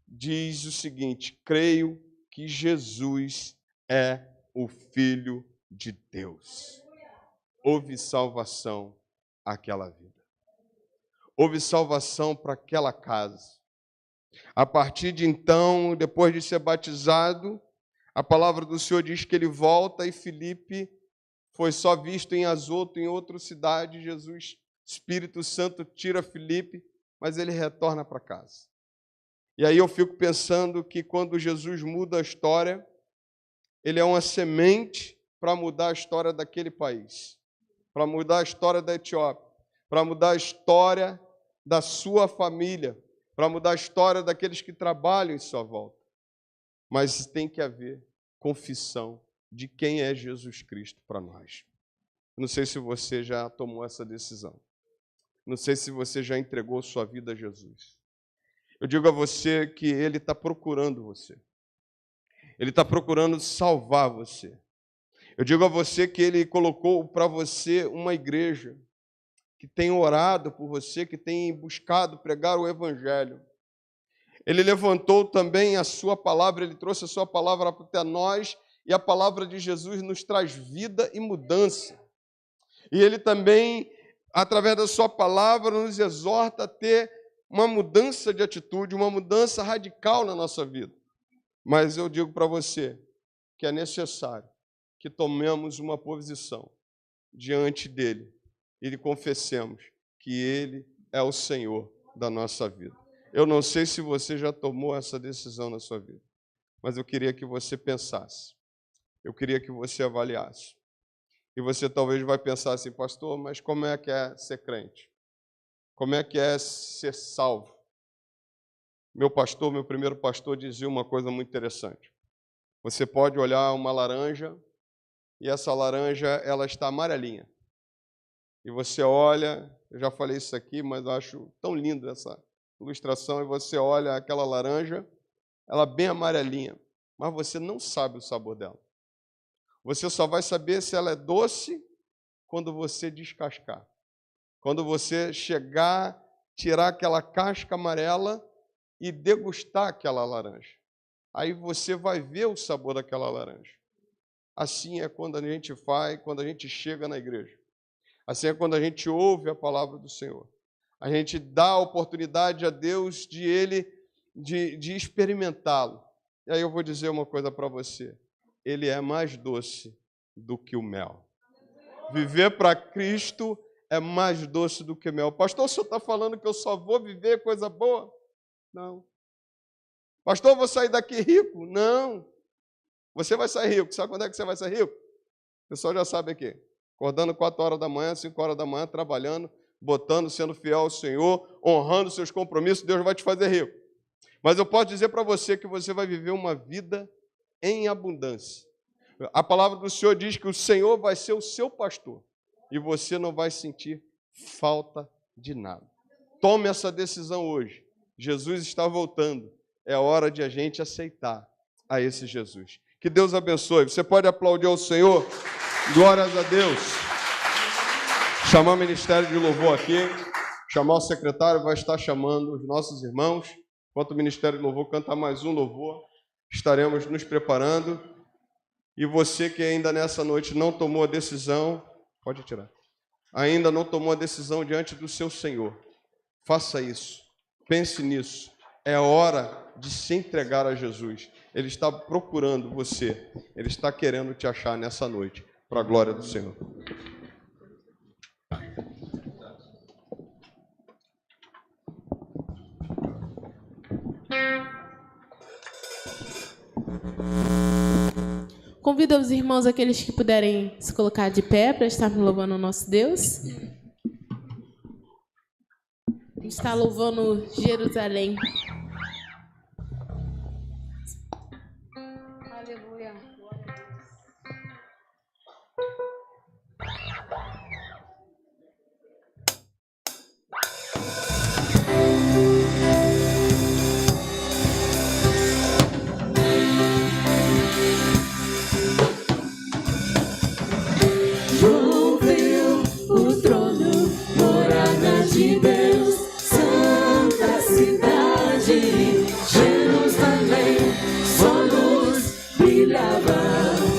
[SPEAKER 5] diz o seguinte: creio que Jesus é o Filho de Deus. Houve salvação àquela vida. Houve salvação para aquela casa. A partir de então, depois de ser batizado, a palavra do Senhor diz que ele volta e Filipe foi só visto em Azoto, em outra cidade. Jesus, Espírito Santo, tira Filipe, mas ele retorna para casa. E aí eu fico pensando que quando Jesus muda a história, ele é uma semente para mudar a história daquele país, para mudar a história da Etiópia, para mudar a história da sua família, para mudar a história daqueles que trabalham em sua volta. Mas tem que haver confissão de quem é Jesus Cristo para nós. Não sei se você já tomou essa decisão. Não sei se você já entregou sua vida a Jesus. Eu digo a você que Ele está procurando você. Ele está procurando salvar você. Eu digo a você que Ele colocou para você uma igreja que tem orado por você, que tem buscado pregar o Evangelho. Ele levantou também a sua palavra, Ele trouxe a sua palavra até nós, e a palavra de Jesus nos traz vida e mudança. E Ele também, através da sua palavra, nos exorta a ter uma mudança de atitude, uma mudança radical na nossa vida. Mas eu digo para você que é necessário que tomemos uma posição diante dEle e confessemos que Ele é o Senhor da nossa vida. Eu não sei se você já tomou essa decisão na sua vida, mas eu queria que você pensasse, eu queria que você avaliasse. E você talvez vai pensar assim, pastor, mas como é que é ser crente? Como é que é ser salvo? Meu primeiro pastor, dizia uma coisa muito interessante. Você pode olhar uma laranja e essa laranja ela está amarelinha. E você olha, eu já falei isso aqui, mas eu acho tão lindo essa ilustração, e você olha aquela laranja, ela bem amarelinha, mas você não sabe o sabor dela. Você só vai saber se ela é doce quando você descascar. Quando você chegar, tirar aquela casca amarela e degustar aquela laranja. Aí você vai ver o sabor daquela laranja. Assim é quando a gente quando a gente chega na igreja. Assim é quando a gente ouve a palavra do Senhor. A gente dá a oportunidade a Deus de experimentá-lo. E aí eu vou dizer uma coisa para você. Ele é mais doce do que o mel. Viver para Cristo é mais doce do que mel. Pastor, o senhor está falando que eu só vou viver coisa boa? Não. Pastor, eu vou sair daqui rico? Não. Você vai sair rico. Sabe quando é que você vai sair rico? O pessoal já sabe aqui. Acordando 4 horas da manhã, 5 horas da manhã, trabalhando, botando, sendo fiel ao Senhor, honrando seus compromissos, Deus vai te fazer rico. Mas eu posso dizer para você que você vai viver uma vida em abundância. A palavra do Senhor diz que o Senhor vai ser o seu pastor e você não vai sentir falta de nada. Tome essa decisão hoje. Jesus está voltando. É hora de a gente aceitar a esse Jesus. Que Deus abençoe. Você pode aplaudir ao Senhor? Glórias a Deus. Chamar o Ministério de Louvor aqui. Chamar o secretário, vai estar chamando os nossos irmãos. Enquanto o Ministério de Louvor cantar mais um louvor, estaremos nos preparando. E você que ainda nessa noite não tomou a decisão, pode tirar. Ainda não tomou a decisão diante do seu Senhor. Faça isso. Pense nisso. É hora de se entregar a Jesus. Ele está procurando você. Ele está querendo te achar nessa noite. Para a glória do Senhor.
[SPEAKER 6] Convido os irmãos, aqueles que puderem se colocar de pé para estarmos louvando o nosso Deus. A gente está louvando Jerusalém.
[SPEAKER 1] Aleluia.
[SPEAKER 4] João viu o trono, morada de Deus, santa cidade, Jerusalém, sua luz brilhava.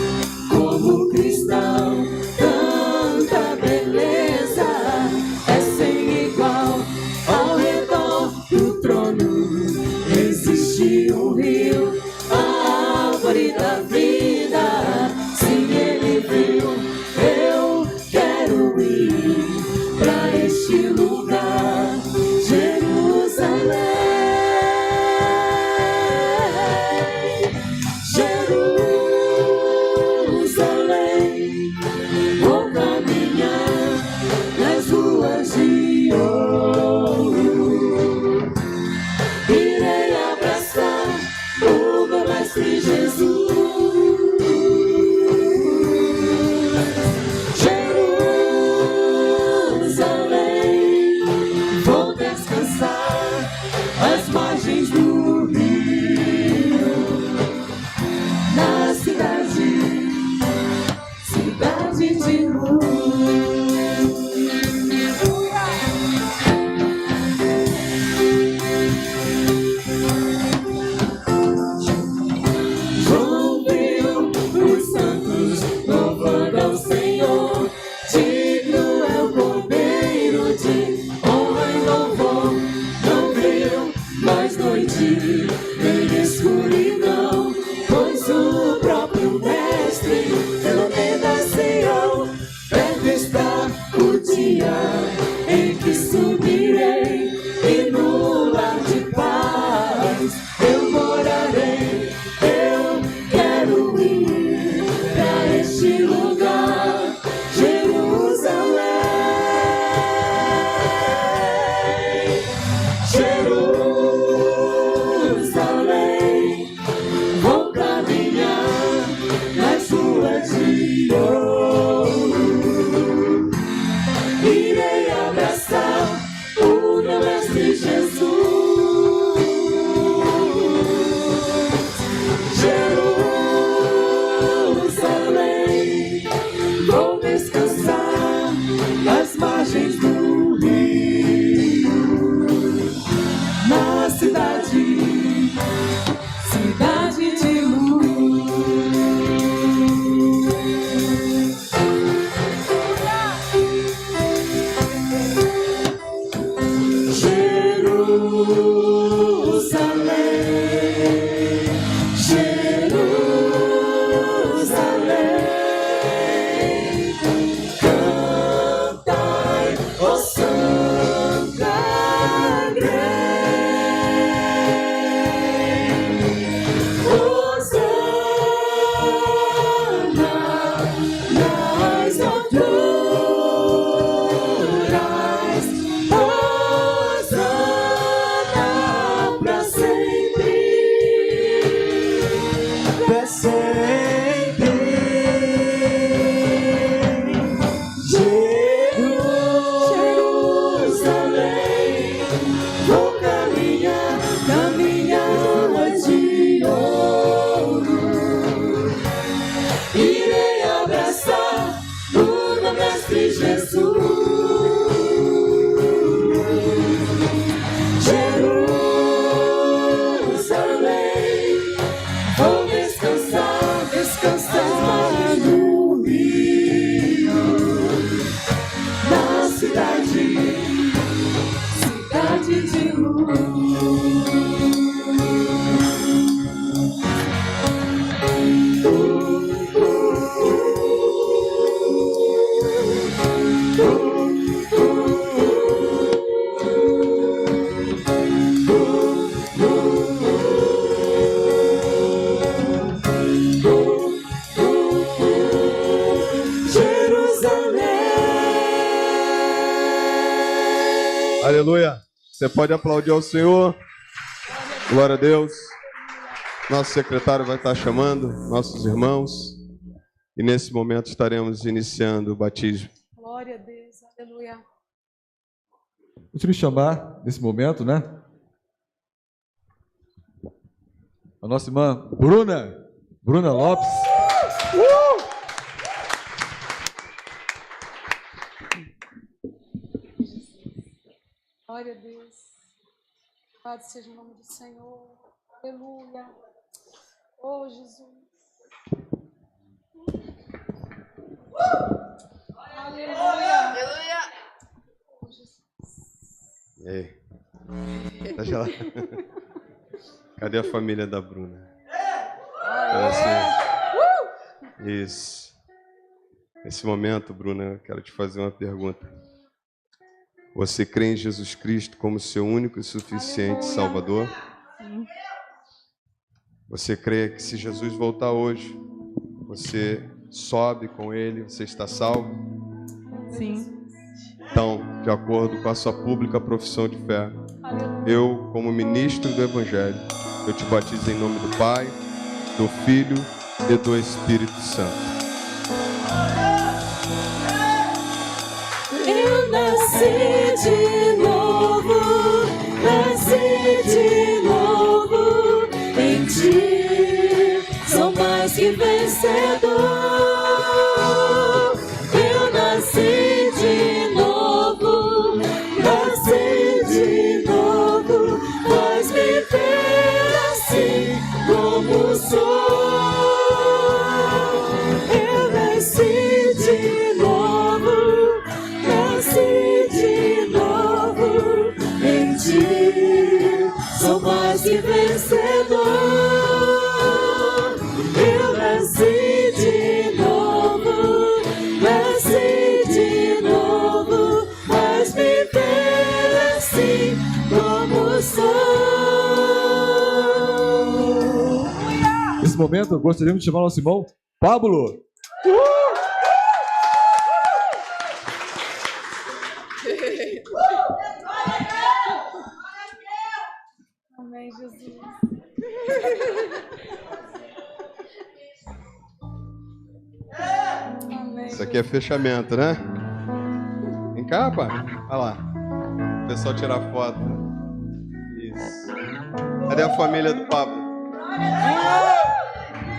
[SPEAKER 5] Aleluia. Você pode aplaudir ao Senhor. Glória a Deus. Nosso secretário vai estar chamando nossos irmãos. E nesse momento estaremos iniciando o batismo.
[SPEAKER 2] Glória a Deus. Aleluia.
[SPEAKER 3] Deixa eu me chamar nesse momento, né? A nossa irmã Bruna Lopes.
[SPEAKER 2] Glória a Deus. Louvado seja o nome do Senhor. Aleluia. Oh, Jesus. Aleluia. Oh, Jesus.
[SPEAKER 5] E aí? Deixa lá. Cadê a família da Bruna? Assim. Isso. Nesse momento, Bruna, eu quero te fazer uma pergunta. Você crê em Jesus Cristo como seu único e suficiente Salvador? Você crê que se Jesus voltar hoje, você sobe com Ele, você está salvo?
[SPEAKER 2] Sim.
[SPEAKER 5] Então, de acordo com a sua pública profissão de fé, eu, como ministro do Evangelho, eu te batizo em nome do Pai, do Filho e do Espírito Santo.
[SPEAKER 4] Eu nasci de novo em ti, sou mais que vencedor. Eu nasci de novo, faz-me ver assim como sou. Eu nasci de novo em ti, sou mais que vencedor. Eu nasci de novo, faz-me ver assim como sou.
[SPEAKER 3] Nesse momento, gostaríamos de chamar o nosso irmão Pablo.
[SPEAKER 2] Amém, Jesus. Amém.
[SPEAKER 5] Isso aqui é fechamento, né? Vem cá, pai. Olha lá. O pessoal tirar foto. Isso. Cadê a família do Pablo?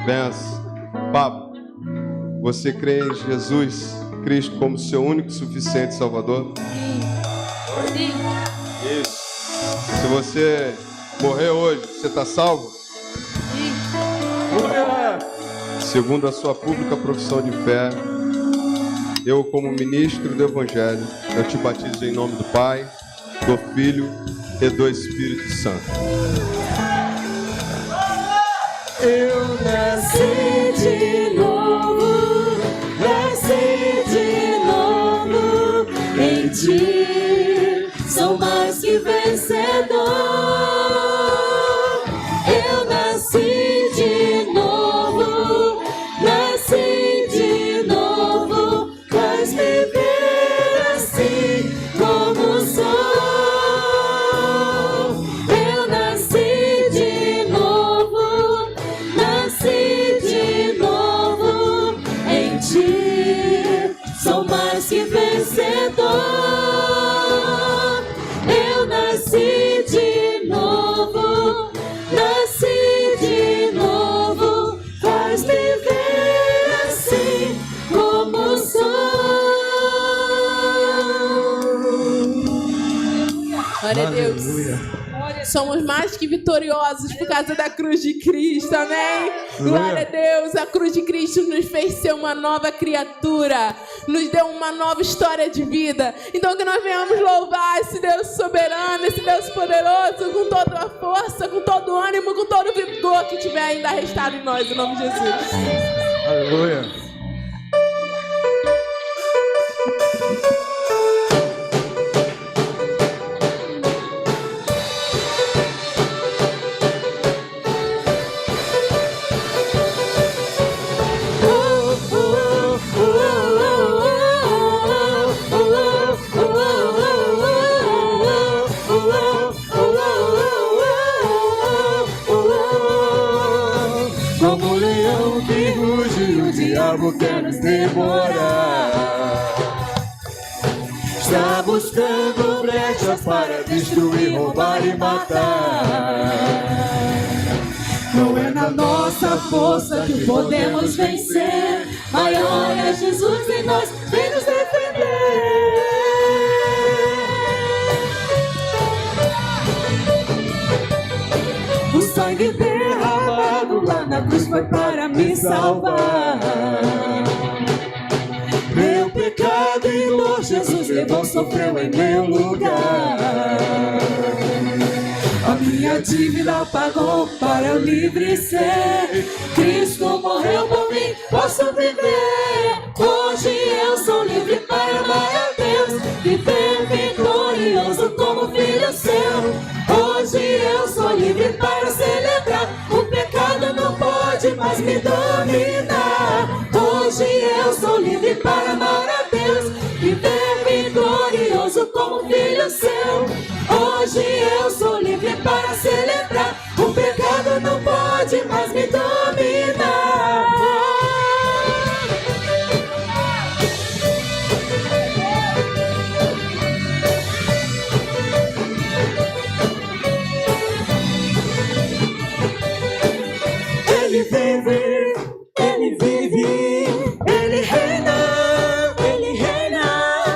[SPEAKER 5] Benção. Pablo, você crê em Jesus Cristo como seu único e suficiente Salvador?
[SPEAKER 1] Sim.
[SPEAKER 5] Isso. Se você morrer hoje, você está salvo? Segundo a sua pública profissão de fé, eu, como ministro do Evangelho, eu te batizo em nome do Pai, do Filho e do Espírito Santo.
[SPEAKER 4] Eu nasci de novo em ti, sou mais que vencedor. Eu nasci de novo, faz-me ver assim como sou. Eu nasci de novo em ti, sou mais que vencedor. Eu nasci de novo, faz-me ver assim como sou.
[SPEAKER 6] Glória a Deus. Somos mais que vitoriosos por causa da cruz de Cristo, amém? Glória a Deus, a cruz de Cristo nos fez ser uma nova criatura, nos deu uma nova história de vida. Então que nós venhamos louvar esse Deus soberano, esse Deus poderoso, com toda a força, com todo o ânimo, com todo o vigor que tiver ainda restado em nós, em nome de Jesus.
[SPEAKER 3] Aleluia. como leão que ruge, o diabo quer nos devorar. Está buscando brechas para destruir, roubar e matar.
[SPEAKER 4] Não é na nossa força que podemos vencer. Maior é Jesus em nós, vem nos defender. O sangue derramado lá na cruz foi para me salvar. Meu pecado e dor Jesus levou, sofreu em meu lugar. A minha dívida pagou para eu livre ser. Cristo morreu por mim, posso viver. Hoje eu sou livre para amar a Deus, viver vitorioso como filho seu. Hoje eu sou livre para celebrar. O pecado não pode mais me dominar. Hoje eu sou livre para amar a Deus, viver vitorioso como filho seu. Hoje eu sou livre para celebrar. O pecado não pode mais me dominar. Ele vive, ele vive, ele reina,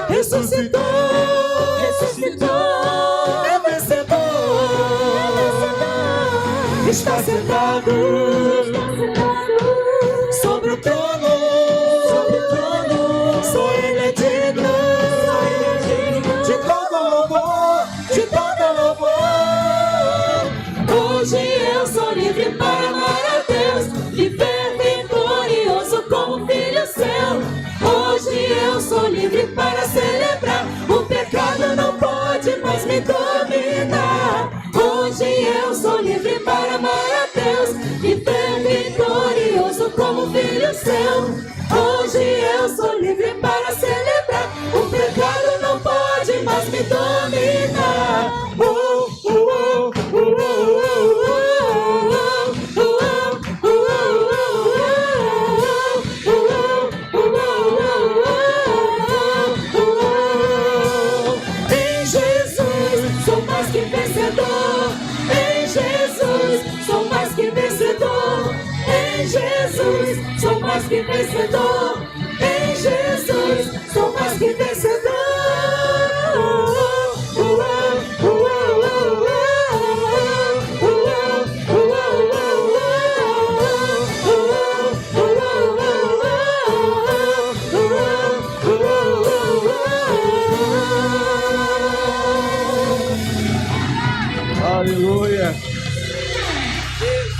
[SPEAKER 4] ressuscitou, é vencedor, está sentado sobre o trono, só ele é digno de todo louvor, de todo louvor. Hoje eu sou livre para amar a Deus, viver vitorioso como filho seu. Hoje eu sou livre para celebrar. O pecado não pode mais me dominar. Hoje eu sou livre para amar a Deus, viver vitorioso como filho seu. Hoje eu sou livre para celebrar. O pecado não pode mais me dominar. Em Jesus sou mais que vencedor. Em Jesus sou mais que vencedor. Em Jesus sou mais que vencedor. Em Jesus sou mais que vencedor.
[SPEAKER 3] Aleluia.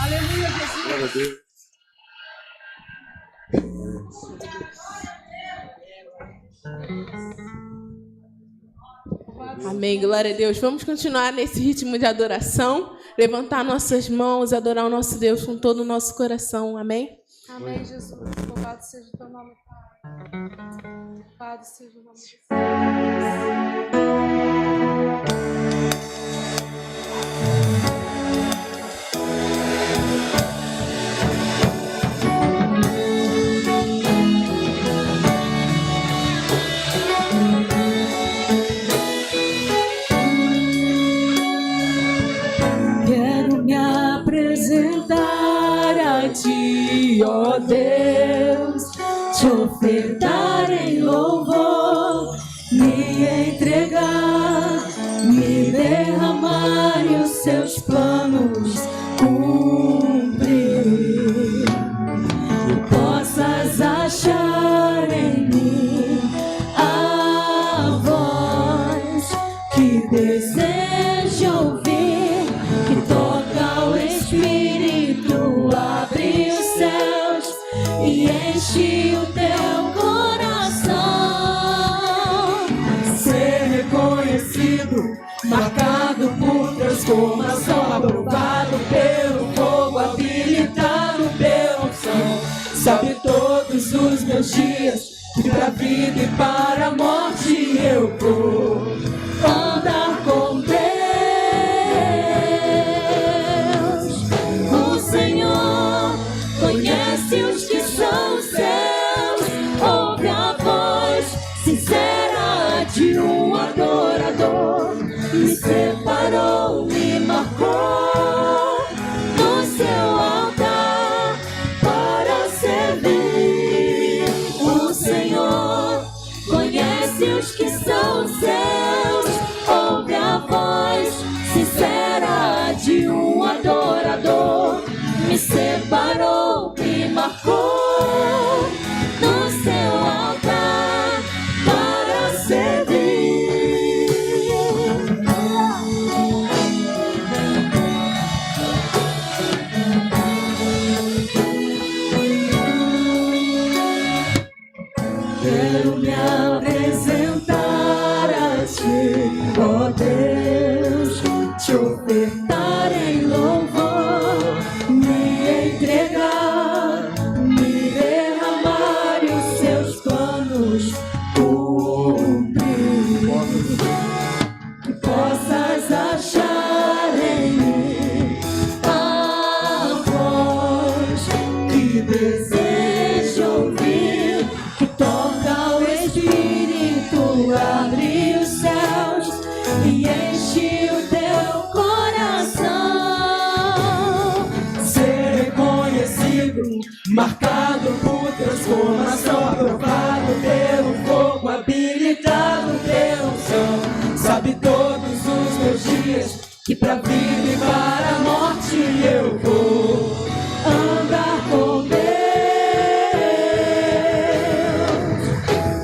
[SPEAKER 2] Aleluia, Jesus.
[SPEAKER 3] Glória a Deus.
[SPEAKER 6] Amém, glória a Deus. Vamos continuar nesse ritmo de adoração, levantar nossas mãos, adorar o nosso Deus com todo o nosso coração. Amém?
[SPEAKER 2] Amém, Jesus. Louvado seja o teu nome, Pai. Louvado seja o nome de
[SPEAKER 4] Quero me apresentar a ti, ó Deus, te ofertar em louvor, me entregar, me derramar e os seus planos cumprir. Que possas achar em mim a voz que deseja ouvir, que toca o Espírito, abre os céus e enche o teu coração. Ser reconhecido, marcado por transformação, aprovado pelo fogo, habilitado pela unção. Sabe todos os meus dias, que pra vida e para a morte eu vou andar com Deus. O Senhor quero me apresentar a ti, ó Deus, te ofertar em louvor, me entregar, me derramar e os seus planos cumprir. Que possas achar em mim a voz que deseja ouvir, que toca o Espírito, abre os céus e enche o teu coração. Ser reconhecido, marcado por transformação, aprovado pelo fogo, habilitado pela unção. Sabe todos os meus dias que pra vida e para a morte eu vou andar com Deus.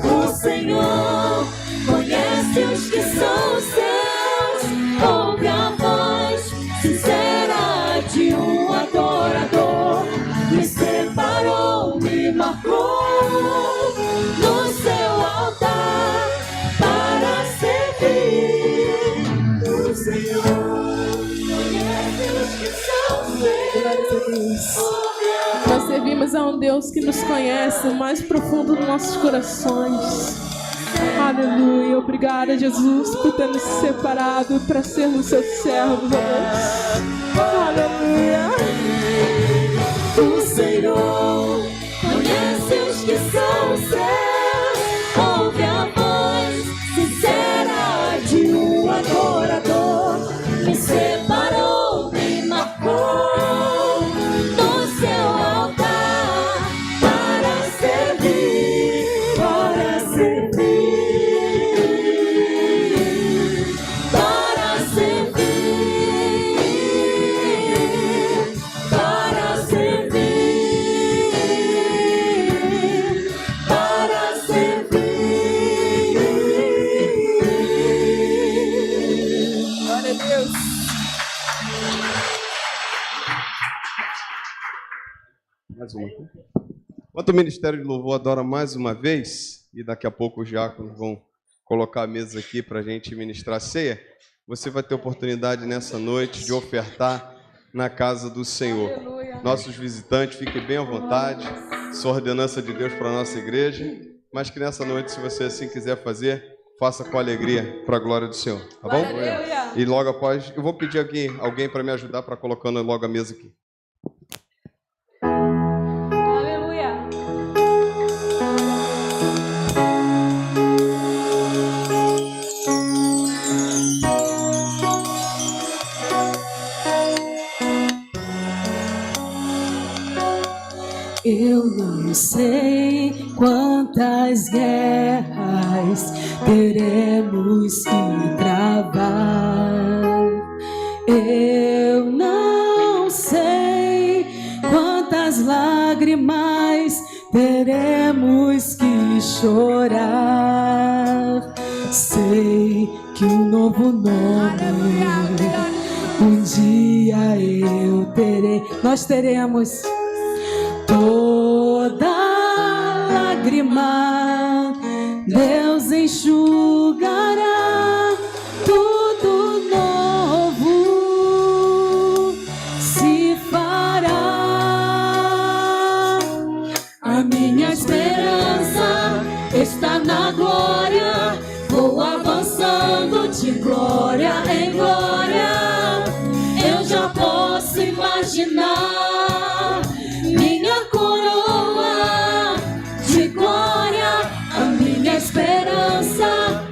[SPEAKER 4] O Senhor conhece os que são seus, ouve a voz sincera de um adorador. Me separou, me marcou no seu altar para servir. O Senhor conhece os que são seus, ouve a voz.
[SPEAKER 6] Nós servimos a um Deus que nos conhece o mais profundo dos nossos corações. Aleluia. Obrigada, Jesus, por ter nos separado para sermos seus servos, ó Deus. Aleluia.
[SPEAKER 4] O Senhor conhece os que são seus, ouve a voz sincera de um adorador. Me separou, me marcou no seu altar para servir, para servir, para servir, para servir, para servir.
[SPEAKER 6] Glória a Deus.
[SPEAKER 5] Mais uma. Enquanto o Ministério de Louvor adora mais uma vez, e daqui a pouco os diáconos vão colocar a mesa aqui para a gente ministrar a ceia, você vai ter oportunidade nessa noite de ofertar na casa do Senhor. Nossos visitantes, fiquem bem à vontade, sua ordenança de Deus para a nossa igreja, mas que nessa noite, se você assim quiser fazer, faça com alegria para a glória do Senhor, tá bom?
[SPEAKER 6] Aleluia.
[SPEAKER 5] E logo após, eu vou pedir aqui alguém para me ajudar para colocando logo a mesa aqui.
[SPEAKER 6] Aleluia.
[SPEAKER 4] Eu não sei quantas guerras teremos que travar. Eu não sei quantas lágrimas teremos que chorar. Sei que um novo nome um dia eu terei. Nós teremos. Toda lágrima Deus enxugará, tudo novo se fará. A minha esperança está na glória, vou avançando de glória em glória. Eu já posso imaginar minha coroa de glória. A minha esperança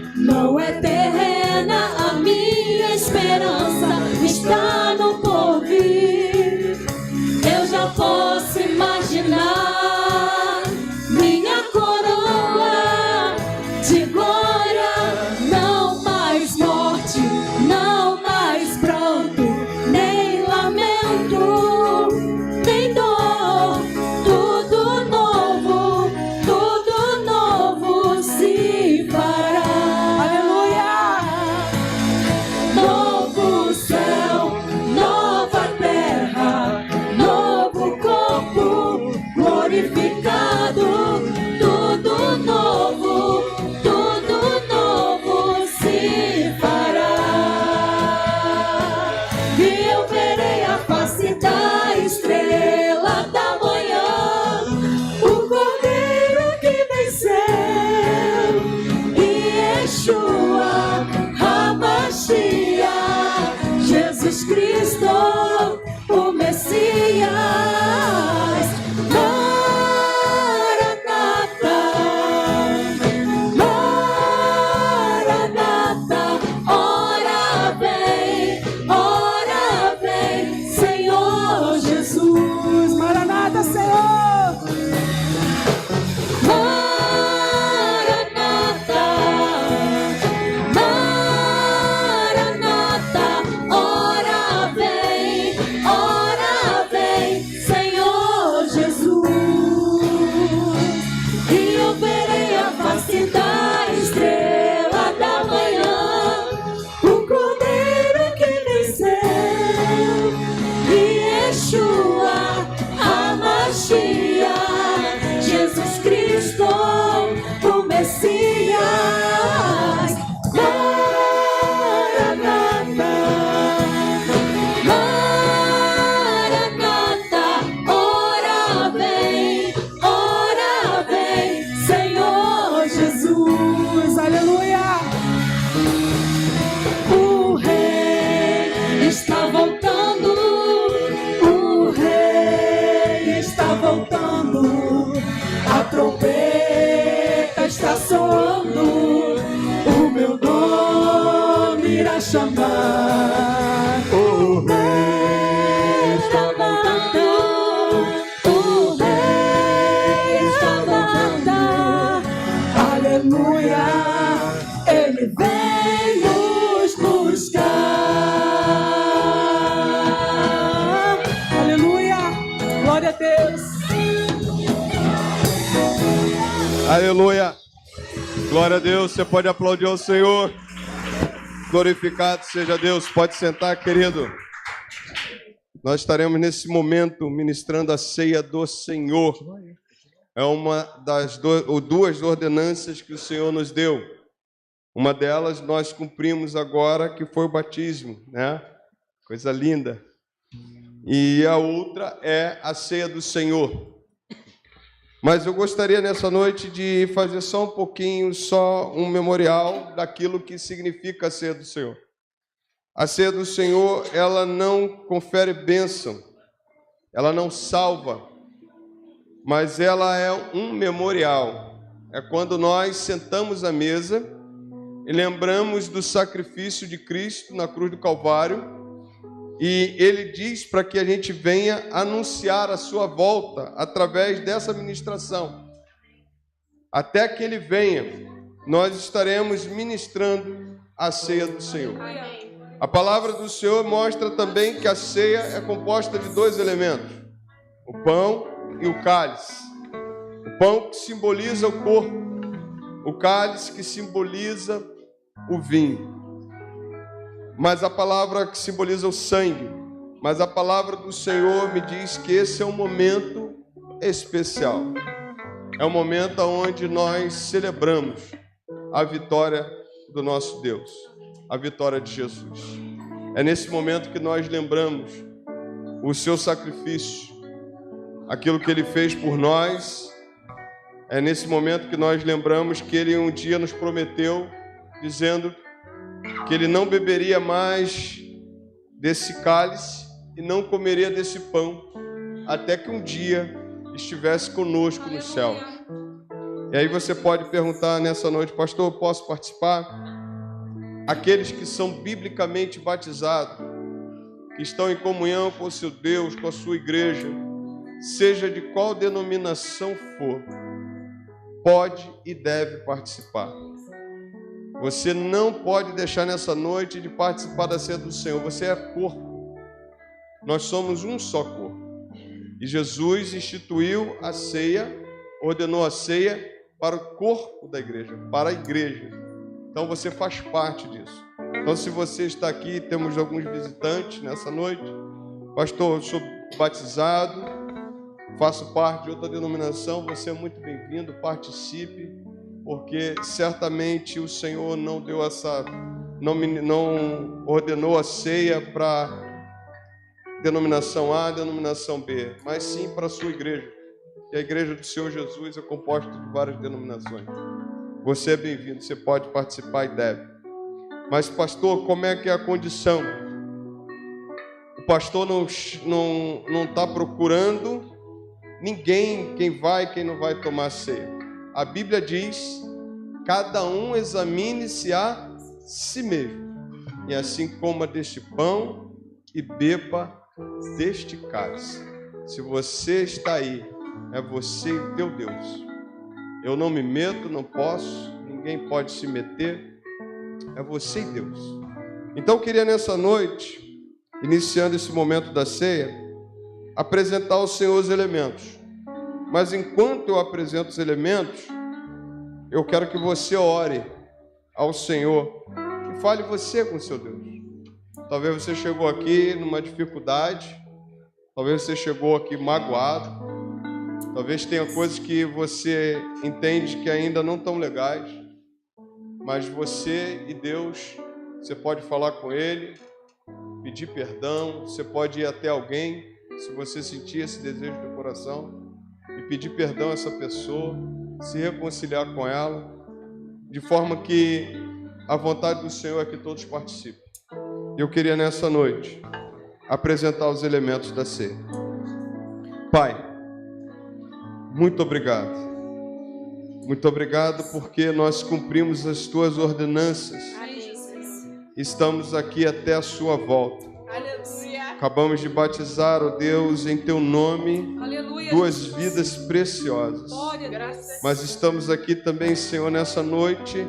[SPEAKER 4] Canta, Senhor. Maranata, Maranata, ora vem, Senhor Jesus. E eu verei a face da estrela da manhã, o Cordeiro que venceu, Yeshua, HaMashiach, Jesus Cristo, o Messias. Maranata, Maranata, ora vem, Senhor Jesus. Aleluia. O Rei está voltando, o Rei está voltando, a trombeta está soando, o meu nome irá chamar. O Rei está voltando, o Rei está voltando, aleluia, ele vem nos buscar. Aleluia, glória a Deus.
[SPEAKER 5] Aleluia. Glória a Deus. Você pode aplaudir ao Senhor. Glorificado seja Deus. Pode sentar, querido. Nós estaremos nesse momento ministrando a ceia do Senhor. É uma das duas ordenanças que o Senhor nos deu. Uma delas nós cumprimos agora, que foi o batismo, né? Coisa linda. E a outra é a ceia do Senhor. Mas eu gostaria nessa noite de fazer só um pouquinho, só um memorial daquilo que significa a ceia do Senhor. A ceia do Senhor, ela não confere bênção, ela não salva, mas ela é um memorial. É quando nós sentamos à mesa e lembramos do sacrifício de Cristo na cruz do Calvário, e Ele diz para que a gente venha anunciar a sua volta através dessa ministração. Até que Ele venha, nós estaremos ministrando a ceia do Senhor. A palavra do Senhor mostra também que a ceia é composta de dois elementos: o pão e o cálice. O pão que simboliza o corpo, o cálice que simboliza o vinho. Mas a palavra que simboliza o sangue. Mas a palavra do Senhor me diz que esse é um momento especial. É um momento onde nós celebramos a vitória do nosso Deus, a vitória de Jesus. É nesse momento que nós lembramos o seu sacrifício, aquilo que Ele fez por nós. É nesse momento que nós lembramos que Ele um dia nos prometeu, dizendo que Ele não beberia mais desse cálice e não comeria desse pão, até que um dia estivesse conosco no céu. E aí você pode perguntar nessa noite: pastor, eu posso participar? Aqueles que são biblicamente batizados, que estão em comunhão com o seu Deus, com a sua igreja, seja de qual denominação for, pode e deve participar. Você não pode deixar nessa noite de participar da ceia do Senhor. Você é corpo. Nós somos um só corpo. E Jesus instituiu a ceia, ordenou a ceia para o corpo da igreja, para a igreja. Então você faz parte disso. Então, se você está aqui, temos alguns visitantes nessa noite. Pastor, eu sou batizado, faço parte de outra denominação. Você é muito bem-vindo, participe, porque certamente o Senhor não deu não ordenou a ceia para denominação A, denominação B, mas sim para a sua igreja. E a igreja do Senhor Jesus é composta de várias denominações. Você é bem-vindo, você pode participar e deve. Mas, pastor, como é que é a condição? O pastor não está procurando ninguém, quem vai e quem não vai tomar ceia. A Bíblia diz: cada um examine-se a si mesmo, e assim coma deste pão e beba deste cálice. Se você está aí, é você e o teu Deus. Eu não me meto, não posso, ninguém pode se meter. É você e Deus. Então eu queria nessa noite, iniciando esse momento da ceia, apresentar ao Senhor os elementos. Mas enquanto eu apresento os elementos, eu quero que você ore ao Senhor e fale você com o seu Deus. Talvez você chegou aqui numa dificuldade, talvez você chegou aqui magoado, talvez tenha coisas que você entende que ainda não estão legais, mas você e Deus, você pode falar com Ele, pedir perdão, você pode ir até alguém, se você sentir esse desejo no coração, e pedir perdão a essa pessoa, se reconciliar com ela, de forma que a vontade do Senhor é que todos participem. Eu queria nessa noite apresentar os elementos da ceia. Pai, muito obrigado. Muito obrigado porque nós cumprimos as tuas ordenanças. Estamos aqui até a sua volta. Acabamos de batizar, ó Deus, em teu nome, duas vidas preciosas. Mas estamos aqui também, Senhor, nessa noite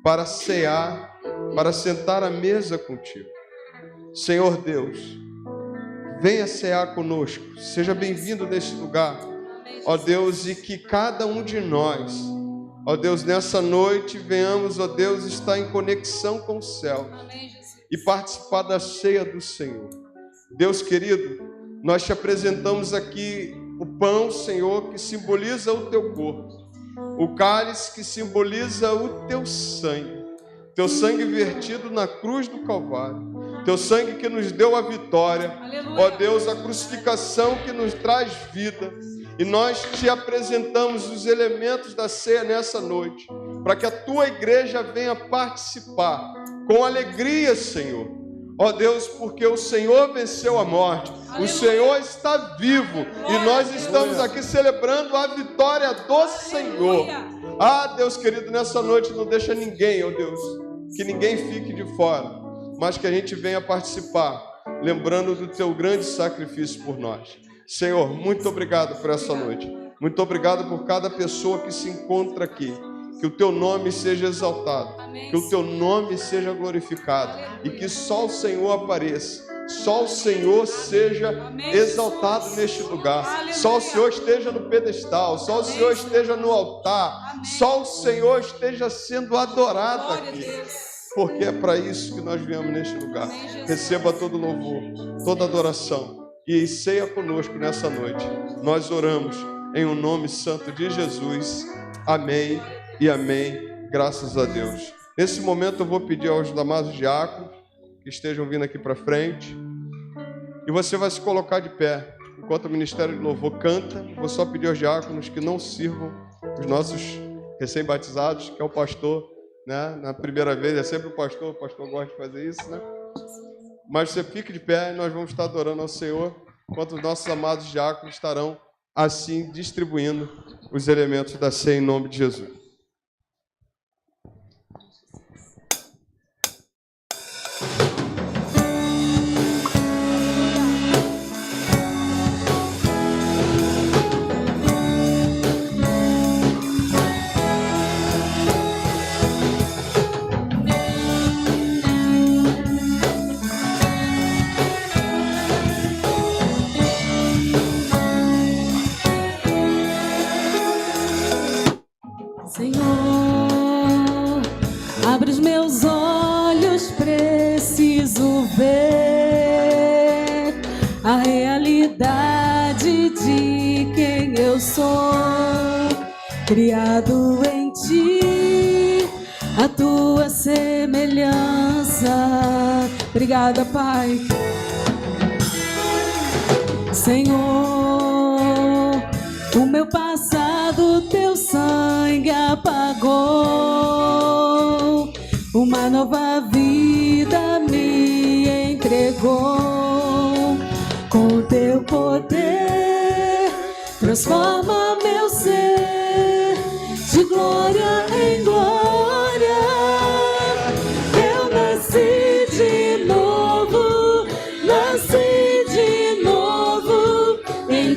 [SPEAKER 5] para cear, para sentar à mesa contigo. Senhor Deus, venha cear conosco. Seja bem-vindo neste lugar, ó Deus, e que cada um de nós, ó Deus, nessa noite venhamos, ó Deus, estar em conexão com o céu e participar da ceia do Senhor. Deus querido, nós te apresentamos aqui o pão, Senhor, que simboliza o teu corpo, o cálice que simboliza o teu sangue vertido na cruz do Calvário, teu sangue que nos deu a vitória, ó Deus, a crucificação que nos traz vida. E nós te apresentamos os elementos da ceia nessa noite, para que a tua igreja venha participar com alegria, Senhor. Ó Deus, porque o Senhor venceu a morte, o Senhor está vivo e nós estamos aqui celebrando a vitória do Senhor. Ah, Deus querido, nessa noite não deixa ninguém, ó Deus, que ninguém fique de fora, mas que a gente venha participar, lembrando do teu grande sacrifício por nós. Senhor, muito obrigado por essa noite. Muito obrigado por cada pessoa que se encontra aqui. Que o teu nome seja exaltado, que o teu nome seja glorificado e que só o Senhor apareça, só o Senhor seja exaltado neste lugar, só o Senhor esteja no pedestal, só o Senhor esteja no altar, só o Senhor esteja sendo adorado aqui, porque é para isso que nós viemos neste lugar. Receba todo louvor, toda adoração e ceia conosco nessa noite. Nós oramos em o nome santo de Jesus. Amém e amém, graças a Deus. Nesse momento eu vou pedir aos amados diáconos que estejam vindo aqui para frente, e você vai se colocar de pé, enquanto o Ministério de Louvor canta. Vou só pedir aos diáconos que não sirvam os nossos recém-batizados, que é o pastor, né? Na primeira vez é sempre o pastor gosta de fazer isso, né? Mas você fique de pé e nós vamos estar adorando ao Senhor, enquanto os nossos amados diáconos estarão assim distribuindo os elementos da ceia em nome de Jesus.
[SPEAKER 4] Senhor, abre os meus olhos, preciso ver a realidade de quem eu sou, criado em ti, a tua semelhança. Obrigada, Pai. Senhor, o meu passado teu sangue apagou, uma nova vida me entregou. Com teu poder transforma meu ser de glória em glória. Eu nasci de novo em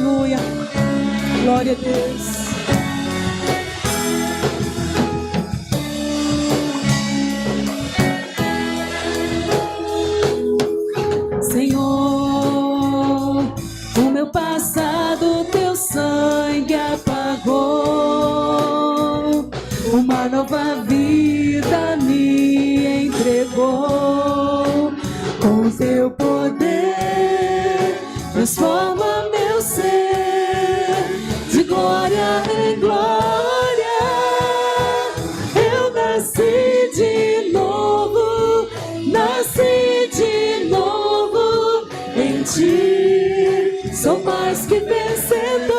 [SPEAKER 4] Aleluia. Glória a Deus. Senhor, o meu passado teu sangue apagou, uma nova vida me entregou. Com teu poder transforma meu ser de glória em glória. Eu nasci de novo, nasci de novo em ti. Sou mais que vencedor.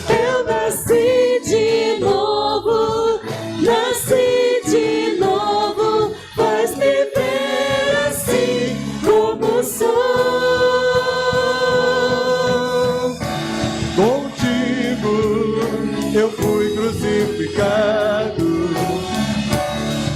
[SPEAKER 4] Eu nasci de novo, nasci de novo. Faz-me ver assim como sou.
[SPEAKER 3] Contigo eu fui crucificado,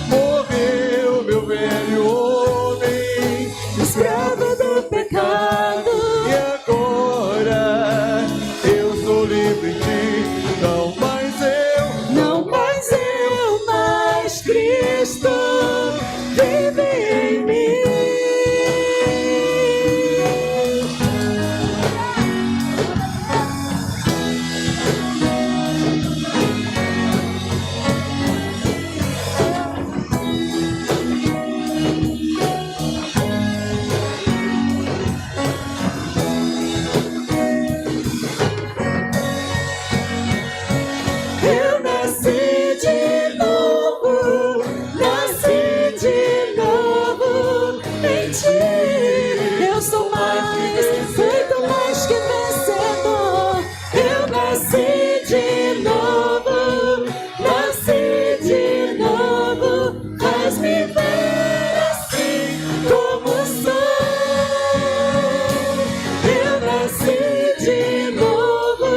[SPEAKER 3] morreu meu velho homem,
[SPEAKER 4] Escravo do pecado,
[SPEAKER 3] e agora eu sou livre em ti. Não mais eu,
[SPEAKER 4] não mais eu, mas Cristo vive em mim. Eu nasci de novo, nasci de novo em ti. Eu sou mais, feito mais que vencedor. Eu nasci de novo, nasci de novo. Faz-me ver assim como sou. Eu nasci de novo,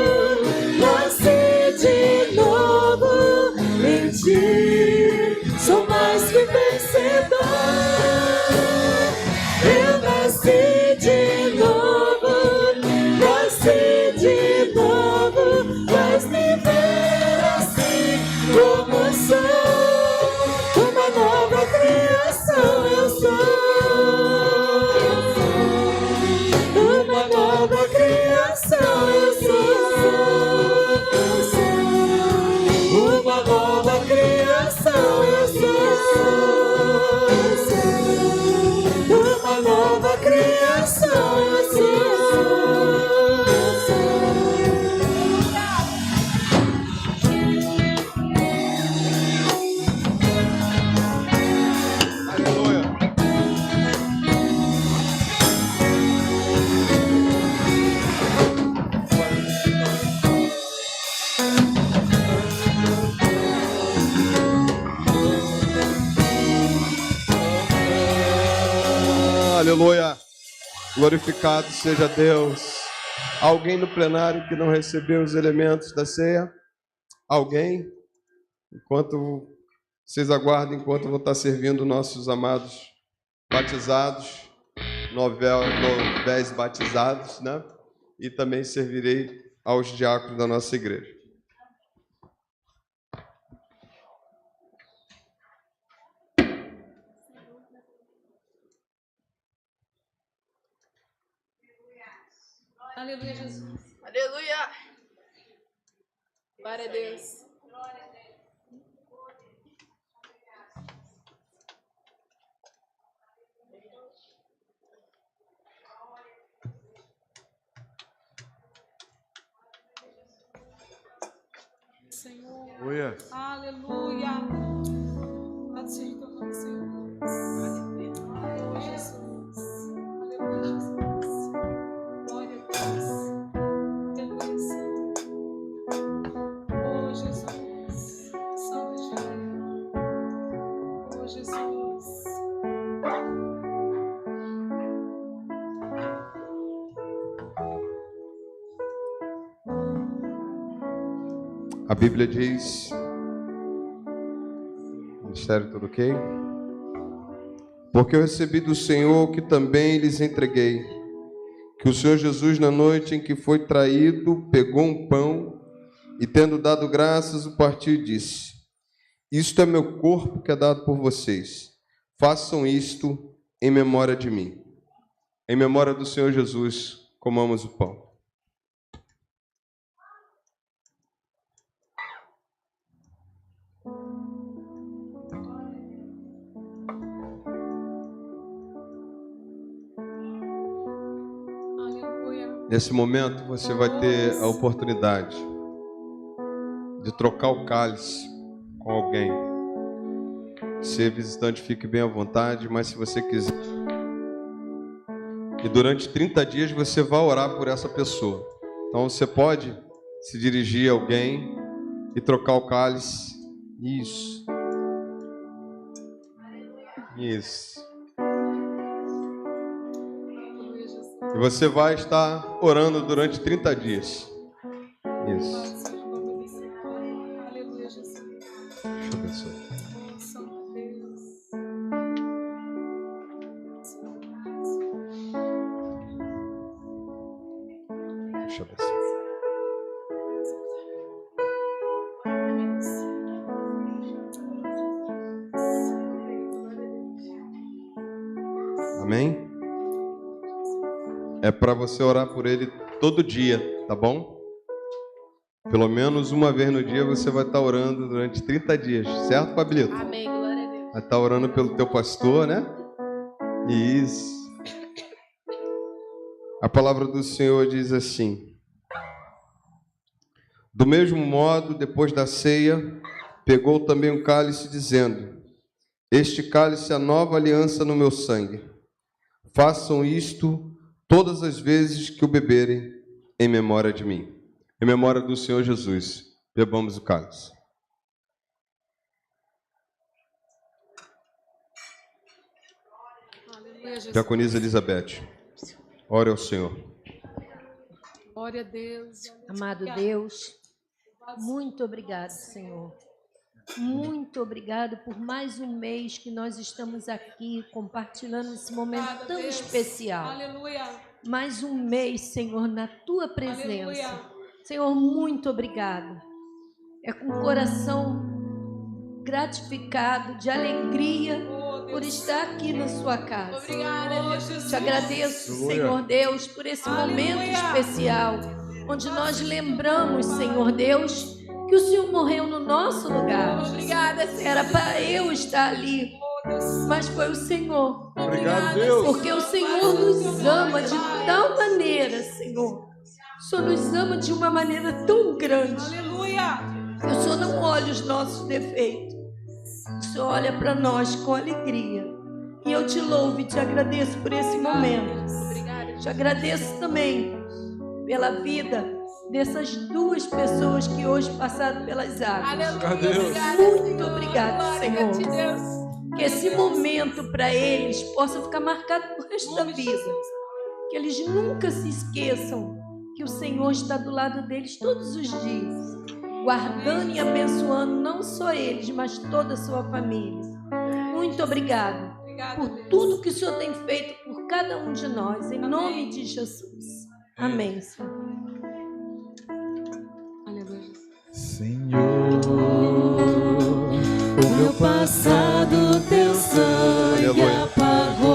[SPEAKER 4] nasci de novo em ti. Sou mais que vencedor. Eu nasci de novo, nasci de novo. Faz-me ver assim como sou. Uma nova criação eu sou. Uma nova criação eu sou. Uma nova criação eu sou. Uma nova criação eu sou.
[SPEAKER 5] Aleluia. Aleluia. Glorificado seja Deus. Alguém no plenário que não recebeu os elementos da ceia? Alguém? Enquanto vocês aguardam, enquanto eu vou estar servindo nossos amados batizados, novéis batizados, né? E também servirei aos diáconos da nossa igreja.
[SPEAKER 2] Aleluia, Jesus.
[SPEAKER 6] Aleluia. Glória a Deus.
[SPEAKER 2] Senhor.
[SPEAKER 3] Aleluia.
[SPEAKER 2] Aleluia. Louvado seja teu nome, Senhor. Oh, Jesus. Aleluia, Jesus. Glória a Deus. Aleluia, Senhor. Oh, Jesus. Santo de Israel. Oh, Jesus.
[SPEAKER 5] A Bíblia diz, ministério tudo ok? Porque eu recebi do Senhor o que também lhes entreguei, que o Senhor Jesus, na noite em que foi traído, pegou um pão e, tendo dado graças, o partiu e disse: isto é meu corpo que é dado por vocês. Façam isto em memória de mim. Em memória do Senhor Jesus, comamos o pão. Nesse momento, você vai ter a oportunidade de trocar o cálice com alguém. Ser visitante, fique bem à vontade, mas se você quiser. E durante 30 dias você vai orar por essa pessoa. Então você pode se dirigir a alguém e trocar o cálice. Isso. Isso. E você vai estar orando durante 30 dias. Isso. Deixa eu abençoar. Deixa eu abençoar. Amém? É para você orar por ele todo dia, tá bom? Pelo menos uma vez no dia você vai estar orando durante 30 dias, certo, Pablito?
[SPEAKER 6] Amém, glória a Deus.
[SPEAKER 5] Vai estar orando pelo teu pastor, né? Isso. A palavra do Senhor diz assim: do mesmo modo, depois da ceia, pegou também um cálice, dizendo: este cálice é a nova aliança no meu sangue. Façam isto todas as vezes que o beberem, em memória de mim. Em memória do Senhor Jesus. Bebamos o cálice. Diaconisa Elizabeth, ore ao Senhor.
[SPEAKER 2] Glória a Deus.
[SPEAKER 7] Amado Deus, muito obrigado, Senhor. Muito obrigado por mais um mês que nós estamos aqui compartilhando esse momento tão especial.
[SPEAKER 2] Aleluia.
[SPEAKER 7] Mais um mês, Senhor, na tua presença.
[SPEAKER 2] Aleluia.
[SPEAKER 7] Senhor, muito obrigado. É com o coração gratificado, de alegria, por estar aqui na sua casa.
[SPEAKER 6] Obrigada, Jesus.
[SPEAKER 7] Te agradeço, Senhor Deus, por esse momento especial, onde nós lembramos, Senhor Deus, que o Senhor morreu no nosso lugar.
[SPEAKER 6] Obrigada, Senhor.
[SPEAKER 7] Era para eu estar ali, mas foi o Senhor.
[SPEAKER 3] Obrigado, Deus.
[SPEAKER 7] Porque o Senhor nos ama de tal maneira, Senhor. O Senhor nos ama de uma maneira tão grande.
[SPEAKER 2] Aleluia.
[SPEAKER 7] O Senhor não olha os nossos defeitos. O Senhor olha para nós com alegria. E eu te louvo e te agradeço por esse momento.
[SPEAKER 6] Obrigada.
[SPEAKER 7] Te agradeço também pela vida dessas duas pessoas que hoje passaram pelas águas.
[SPEAKER 6] Aleluia. Obrigada,
[SPEAKER 7] Muito obrigado,
[SPEAKER 6] glória a ti,
[SPEAKER 7] Senhor.
[SPEAKER 6] Deus.
[SPEAKER 7] Que esse momento para eles possa ficar marcado pro resto da vida. Que eles nunca se esqueçam que o Senhor está do lado deles todos os dias, guardando e abençoando não só eles, mas toda a sua família. Muito obrigado por tudo que o Senhor tem feito por cada um de nós, em nome de Jesus. Amém, Senhor.
[SPEAKER 3] Senhor,
[SPEAKER 4] O meu passado teu sangue apagou,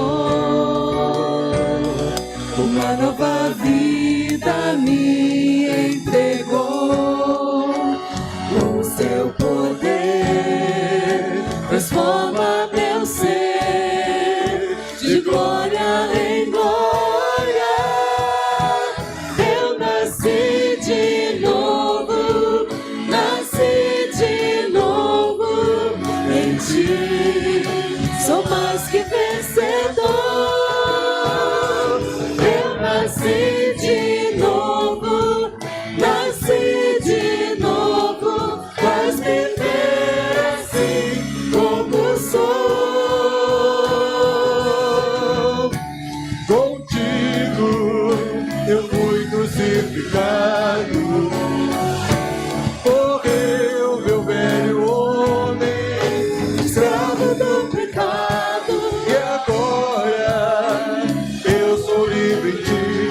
[SPEAKER 4] uma nova vida me entregou. O seu poder transforma meu ser de glória em glória. Eu nasci de novo, nasci de novo em ti. Sou mais que vencedor. Eu nasci de novo, nasci de novo. Faz-me ver assim como sou.
[SPEAKER 3] contigo eu fui crucificado. Morreu meu velho homem,
[SPEAKER 4] Escravo do pecado,
[SPEAKER 3] e agora eu sou livre em ti.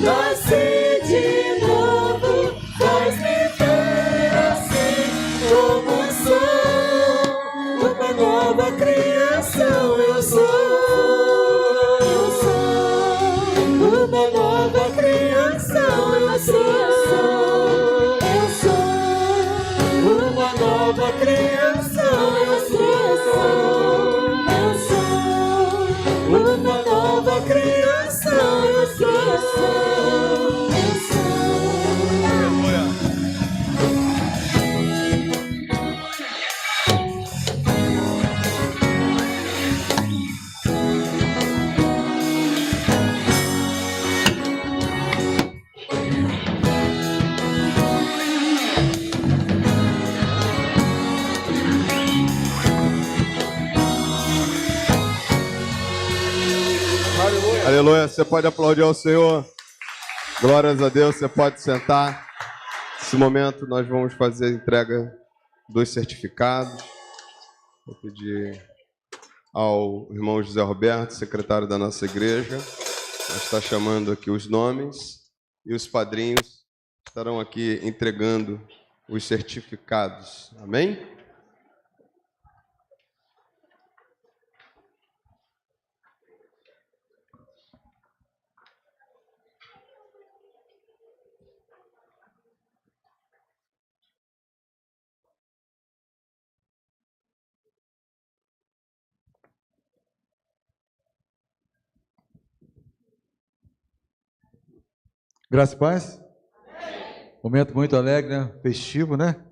[SPEAKER 4] nasci de novo, faz-me ver assim como sou, uma nova criação eu sou. Uma nova criação eu sou. Uma nova criação eu sou. Uma nova criação eu sou.
[SPEAKER 5] Aleluia, você pode aplaudir ao Senhor. Glórias a Deus, você pode sentar. Nesse momento nós vamos fazer a entrega dos certificados. Vou pedir ao irmão José Roberto, secretário da nossa igreja, está chamando aqui os nomes e os padrinhos estarão aqui entregando os certificados. Amém?
[SPEAKER 3] Graça e paz? Momento muito alegre, né? Festivo, né?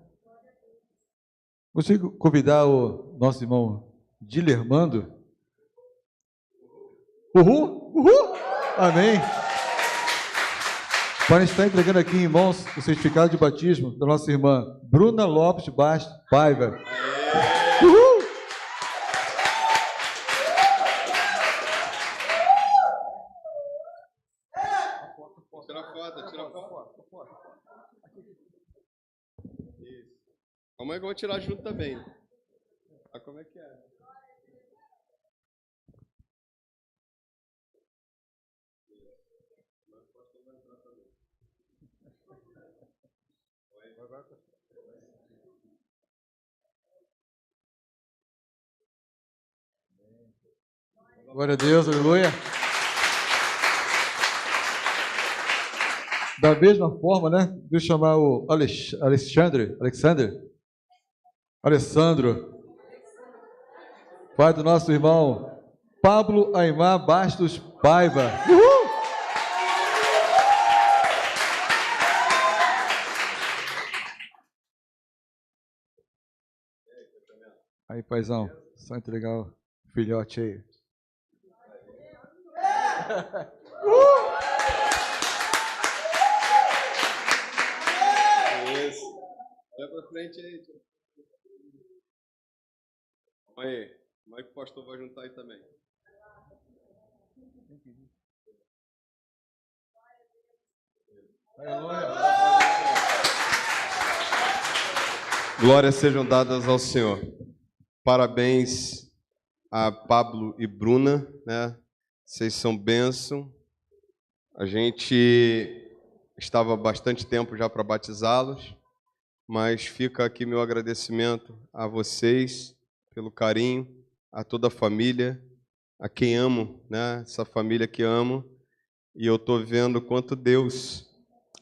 [SPEAKER 3] Consigo convidar o nosso irmão Dilermando? Uhul! Uhul! Amém! Para estar entregando aqui em mãos o certificado de batismo da nossa irmã Bruna Lopes Bastos Paiva. Uhul!
[SPEAKER 5] Tira foto. Isso. Calma aí que eu vou tirar junto também. Ah, como é que é?
[SPEAKER 3] Glória a Deus, aleluia. Da mesma forma, né? Deixa eu chamar o Alessandro, pai do nosso irmão Pablo Aimar Bastos Paiva. Uhul! Aí, paizão, só entregar o filhote aí.
[SPEAKER 5] Isso. Vai pra frente aí. Aí, como é que o pastor vai juntar aí também? Glórias sejam dadas ao Senhor. Parabéns a Pablo e Bruna, né? Vocês são bênção. A gente estava bastante tempo já para batizá-los, mas fica aqui meu agradecimento a vocês pelo carinho, a toda a família, a quem amo, né? Essa família que amo, e eu estou vendo quanto Deus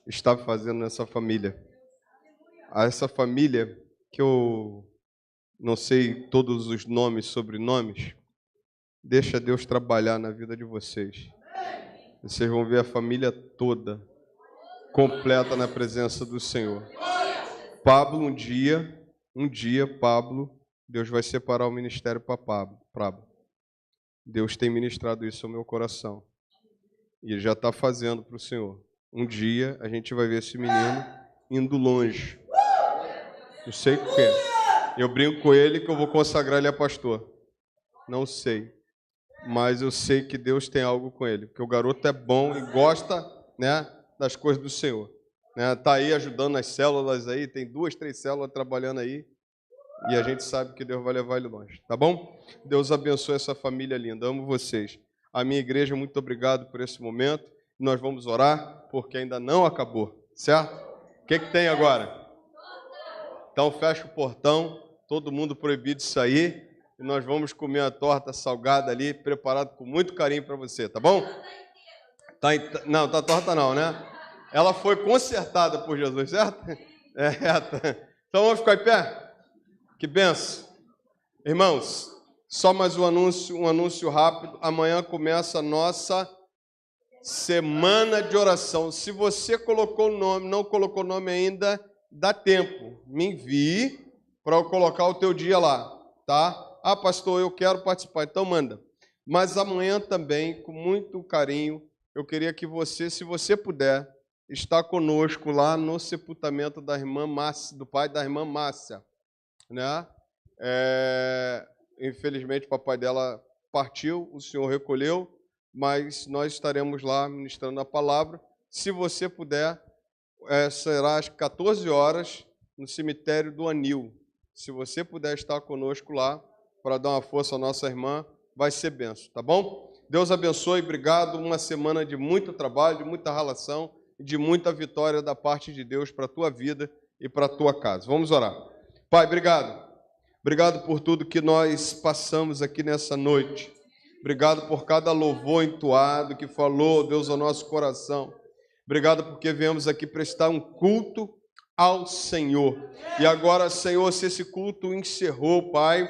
[SPEAKER 5] está fazendo nessa família. A essa família que eu não sei todos os nomes, sobrenomes, deixa Deus trabalhar na vida de vocês. Vocês vão ver a família toda completa na presença do Senhor. Pablo, um dia, Pablo, Deus vai separar o ministério para Pablo. Deus tem ministrado isso ao meu coração. E Ele já está fazendo para o Senhor. Um dia a gente vai ver esse menino indo longe. Não sei o que é. Eu brinco com ele que eu vou consagrar ele a pastor. Não sei. Mas eu sei que Deus tem algo com ele. Porque o garoto é bom e gosta, né, das coisas do Senhor. Está aí ajudando nas células aí. Tem 2, 3 células trabalhando aí. E a gente sabe que Deus vai levar ele longe. Tá bom? Deus abençoe essa família linda. Amo vocês. A minha igreja, muito obrigado por esse momento. Nós vamos orar, porque ainda não acabou, certo? O que tem agora? Então fecha o portão, todo mundo proibido de sair, e nós vamos comer a torta salgada ali, preparado com muito carinho para você, tá bom? Não, tá torta não, né? Ela foi consertada por Jesus, certo? Então vamos ficar em pé? Que benção. Irmãos, só mais um anúncio rápido. Amanhã começa a nossa semana de oração. Se você colocou o nome, não colocou o nome ainda, dá tempo. Me envie para eu colocar o teu dia lá, tá? Ah, pastor, eu quero participar, então manda. Mas amanhã também, com muito carinho, eu queria que você, se você puder, estar conosco lá no sepultamento da irmã Márcia, do pai da irmã Márcia, né? Infelizmente, o papai dela partiu, o Senhor recolheu, mas nós estaremos lá ministrando a palavra. Se você puder, será às 14 horas no cemitério do Anil. Se você puder estar conosco lá, para dar uma força à nossa irmã, vai ser benção, tá bom? Deus abençoe, obrigado. Uma semana de muito trabalho, de muita relação e de muita vitória da parte de Deus para a tua vida e para a tua casa. Vamos orar. Pai, obrigado. Obrigado por tudo que nós passamos aqui nessa noite. Obrigado por cada louvor entoado que falou, Deus, ao nosso coração. Obrigado porque viemos aqui prestar um culto ao Senhor. E agora, Senhor, se esse culto encerrou, Pai,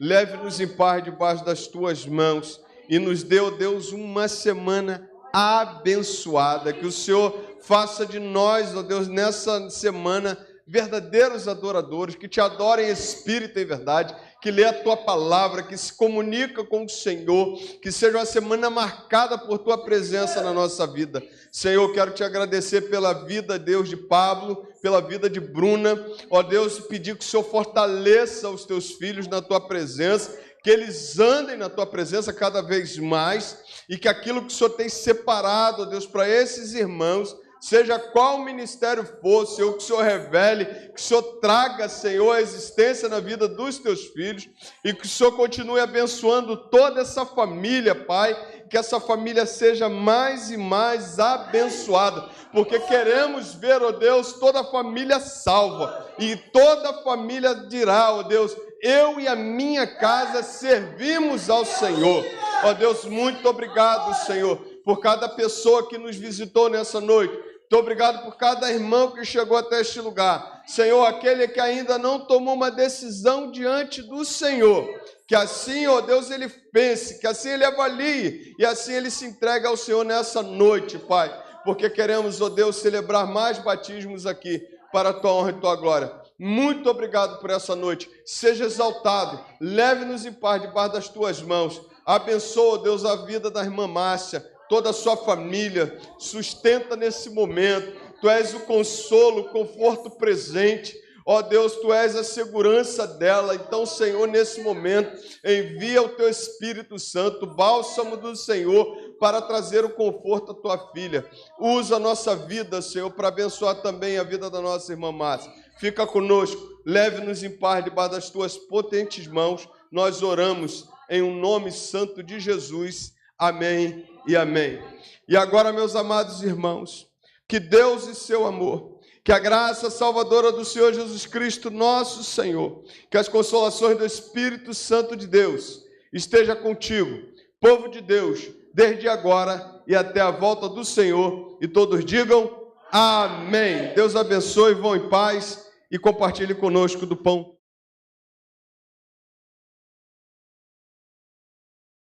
[SPEAKER 5] leve-nos em paz debaixo das tuas mãos e nos dê, ó Deus, uma semana abençoada. Que o Senhor faça de nós, ó Deus, nessa semana, verdadeiros adoradores, que te adorem em espírito e em verdade, que lê a tua palavra, que se comunica com o Senhor, que seja uma semana marcada por tua presença na nossa vida. Senhor, quero te agradecer pela vida, Deus, de Pablo, pela vida de Bruna. Ó Deus, pedir que o Senhor fortaleça os teus filhos na tua presença, que eles andem na tua presença cada vez mais e que aquilo que o Senhor tem separado, ó Deus, para esses irmãos, seja qual ministério for, Senhor, que o Senhor revele, que o Senhor traga, Senhor, a existência na vida dos teus filhos e que o Senhor continue abençoando toda essa família, Pai, que essa família seja mais e mais abençoada, porque queremos ver, ó Deus, toda a família salva e toda a família dirá, ó Deus, eu e a minha casa servimos ao Senhor. Ó Deus, muito obrigado, Senhor, por cada pessoa que nos visitou nessa noite. Muito obrigado por cada irmão que chegou até este lugar. Senhor, aquele que ainda não tomou uma decisão diante do Senhor, que assim, ó Deus, ele pense, que assim ele avalie e assim ele se entregue ao Senhor nessa noite, Pai, porque queremos, ó Deus, celebrar mais batismos aqui para a tua honra e tua glória. Muito obrigado por essa noite. Seja exaltado, leve-nos em paz debaixo das tuas mãos. Abençoa, Deus, a vida da irmã Márcia, toda a sua família, sustenta nesse momento. Tu és o consolo, o conforto presente. Ó Deus, Tu és a segurança dela. Então, Senhor, nesse momento, envia o Teu Espírito Santo, bálsamo do Senhor, para trazer o conforto à Tua filha. Usa a nossa vida, Senhor, para abençoar também a vida da nossa irmã Márcia. Fica conosco, leve-nos em paz debaixo das Tuas potentes mãos. Nós oramos em um nome santo de Jesus. Amém e amém. E agora, meus amados irmãos, que Deus e seu amor, que a graça salvadora do Senhor Jesus Cristo, nosso Senhor, que as consolações do Espírito Santo de Deus esteja contigo, povo de Deus, desde agora e até a volta do Senhor. E todos digam amém. Deus abençoe, vão em paz e compartilhe conosco do pão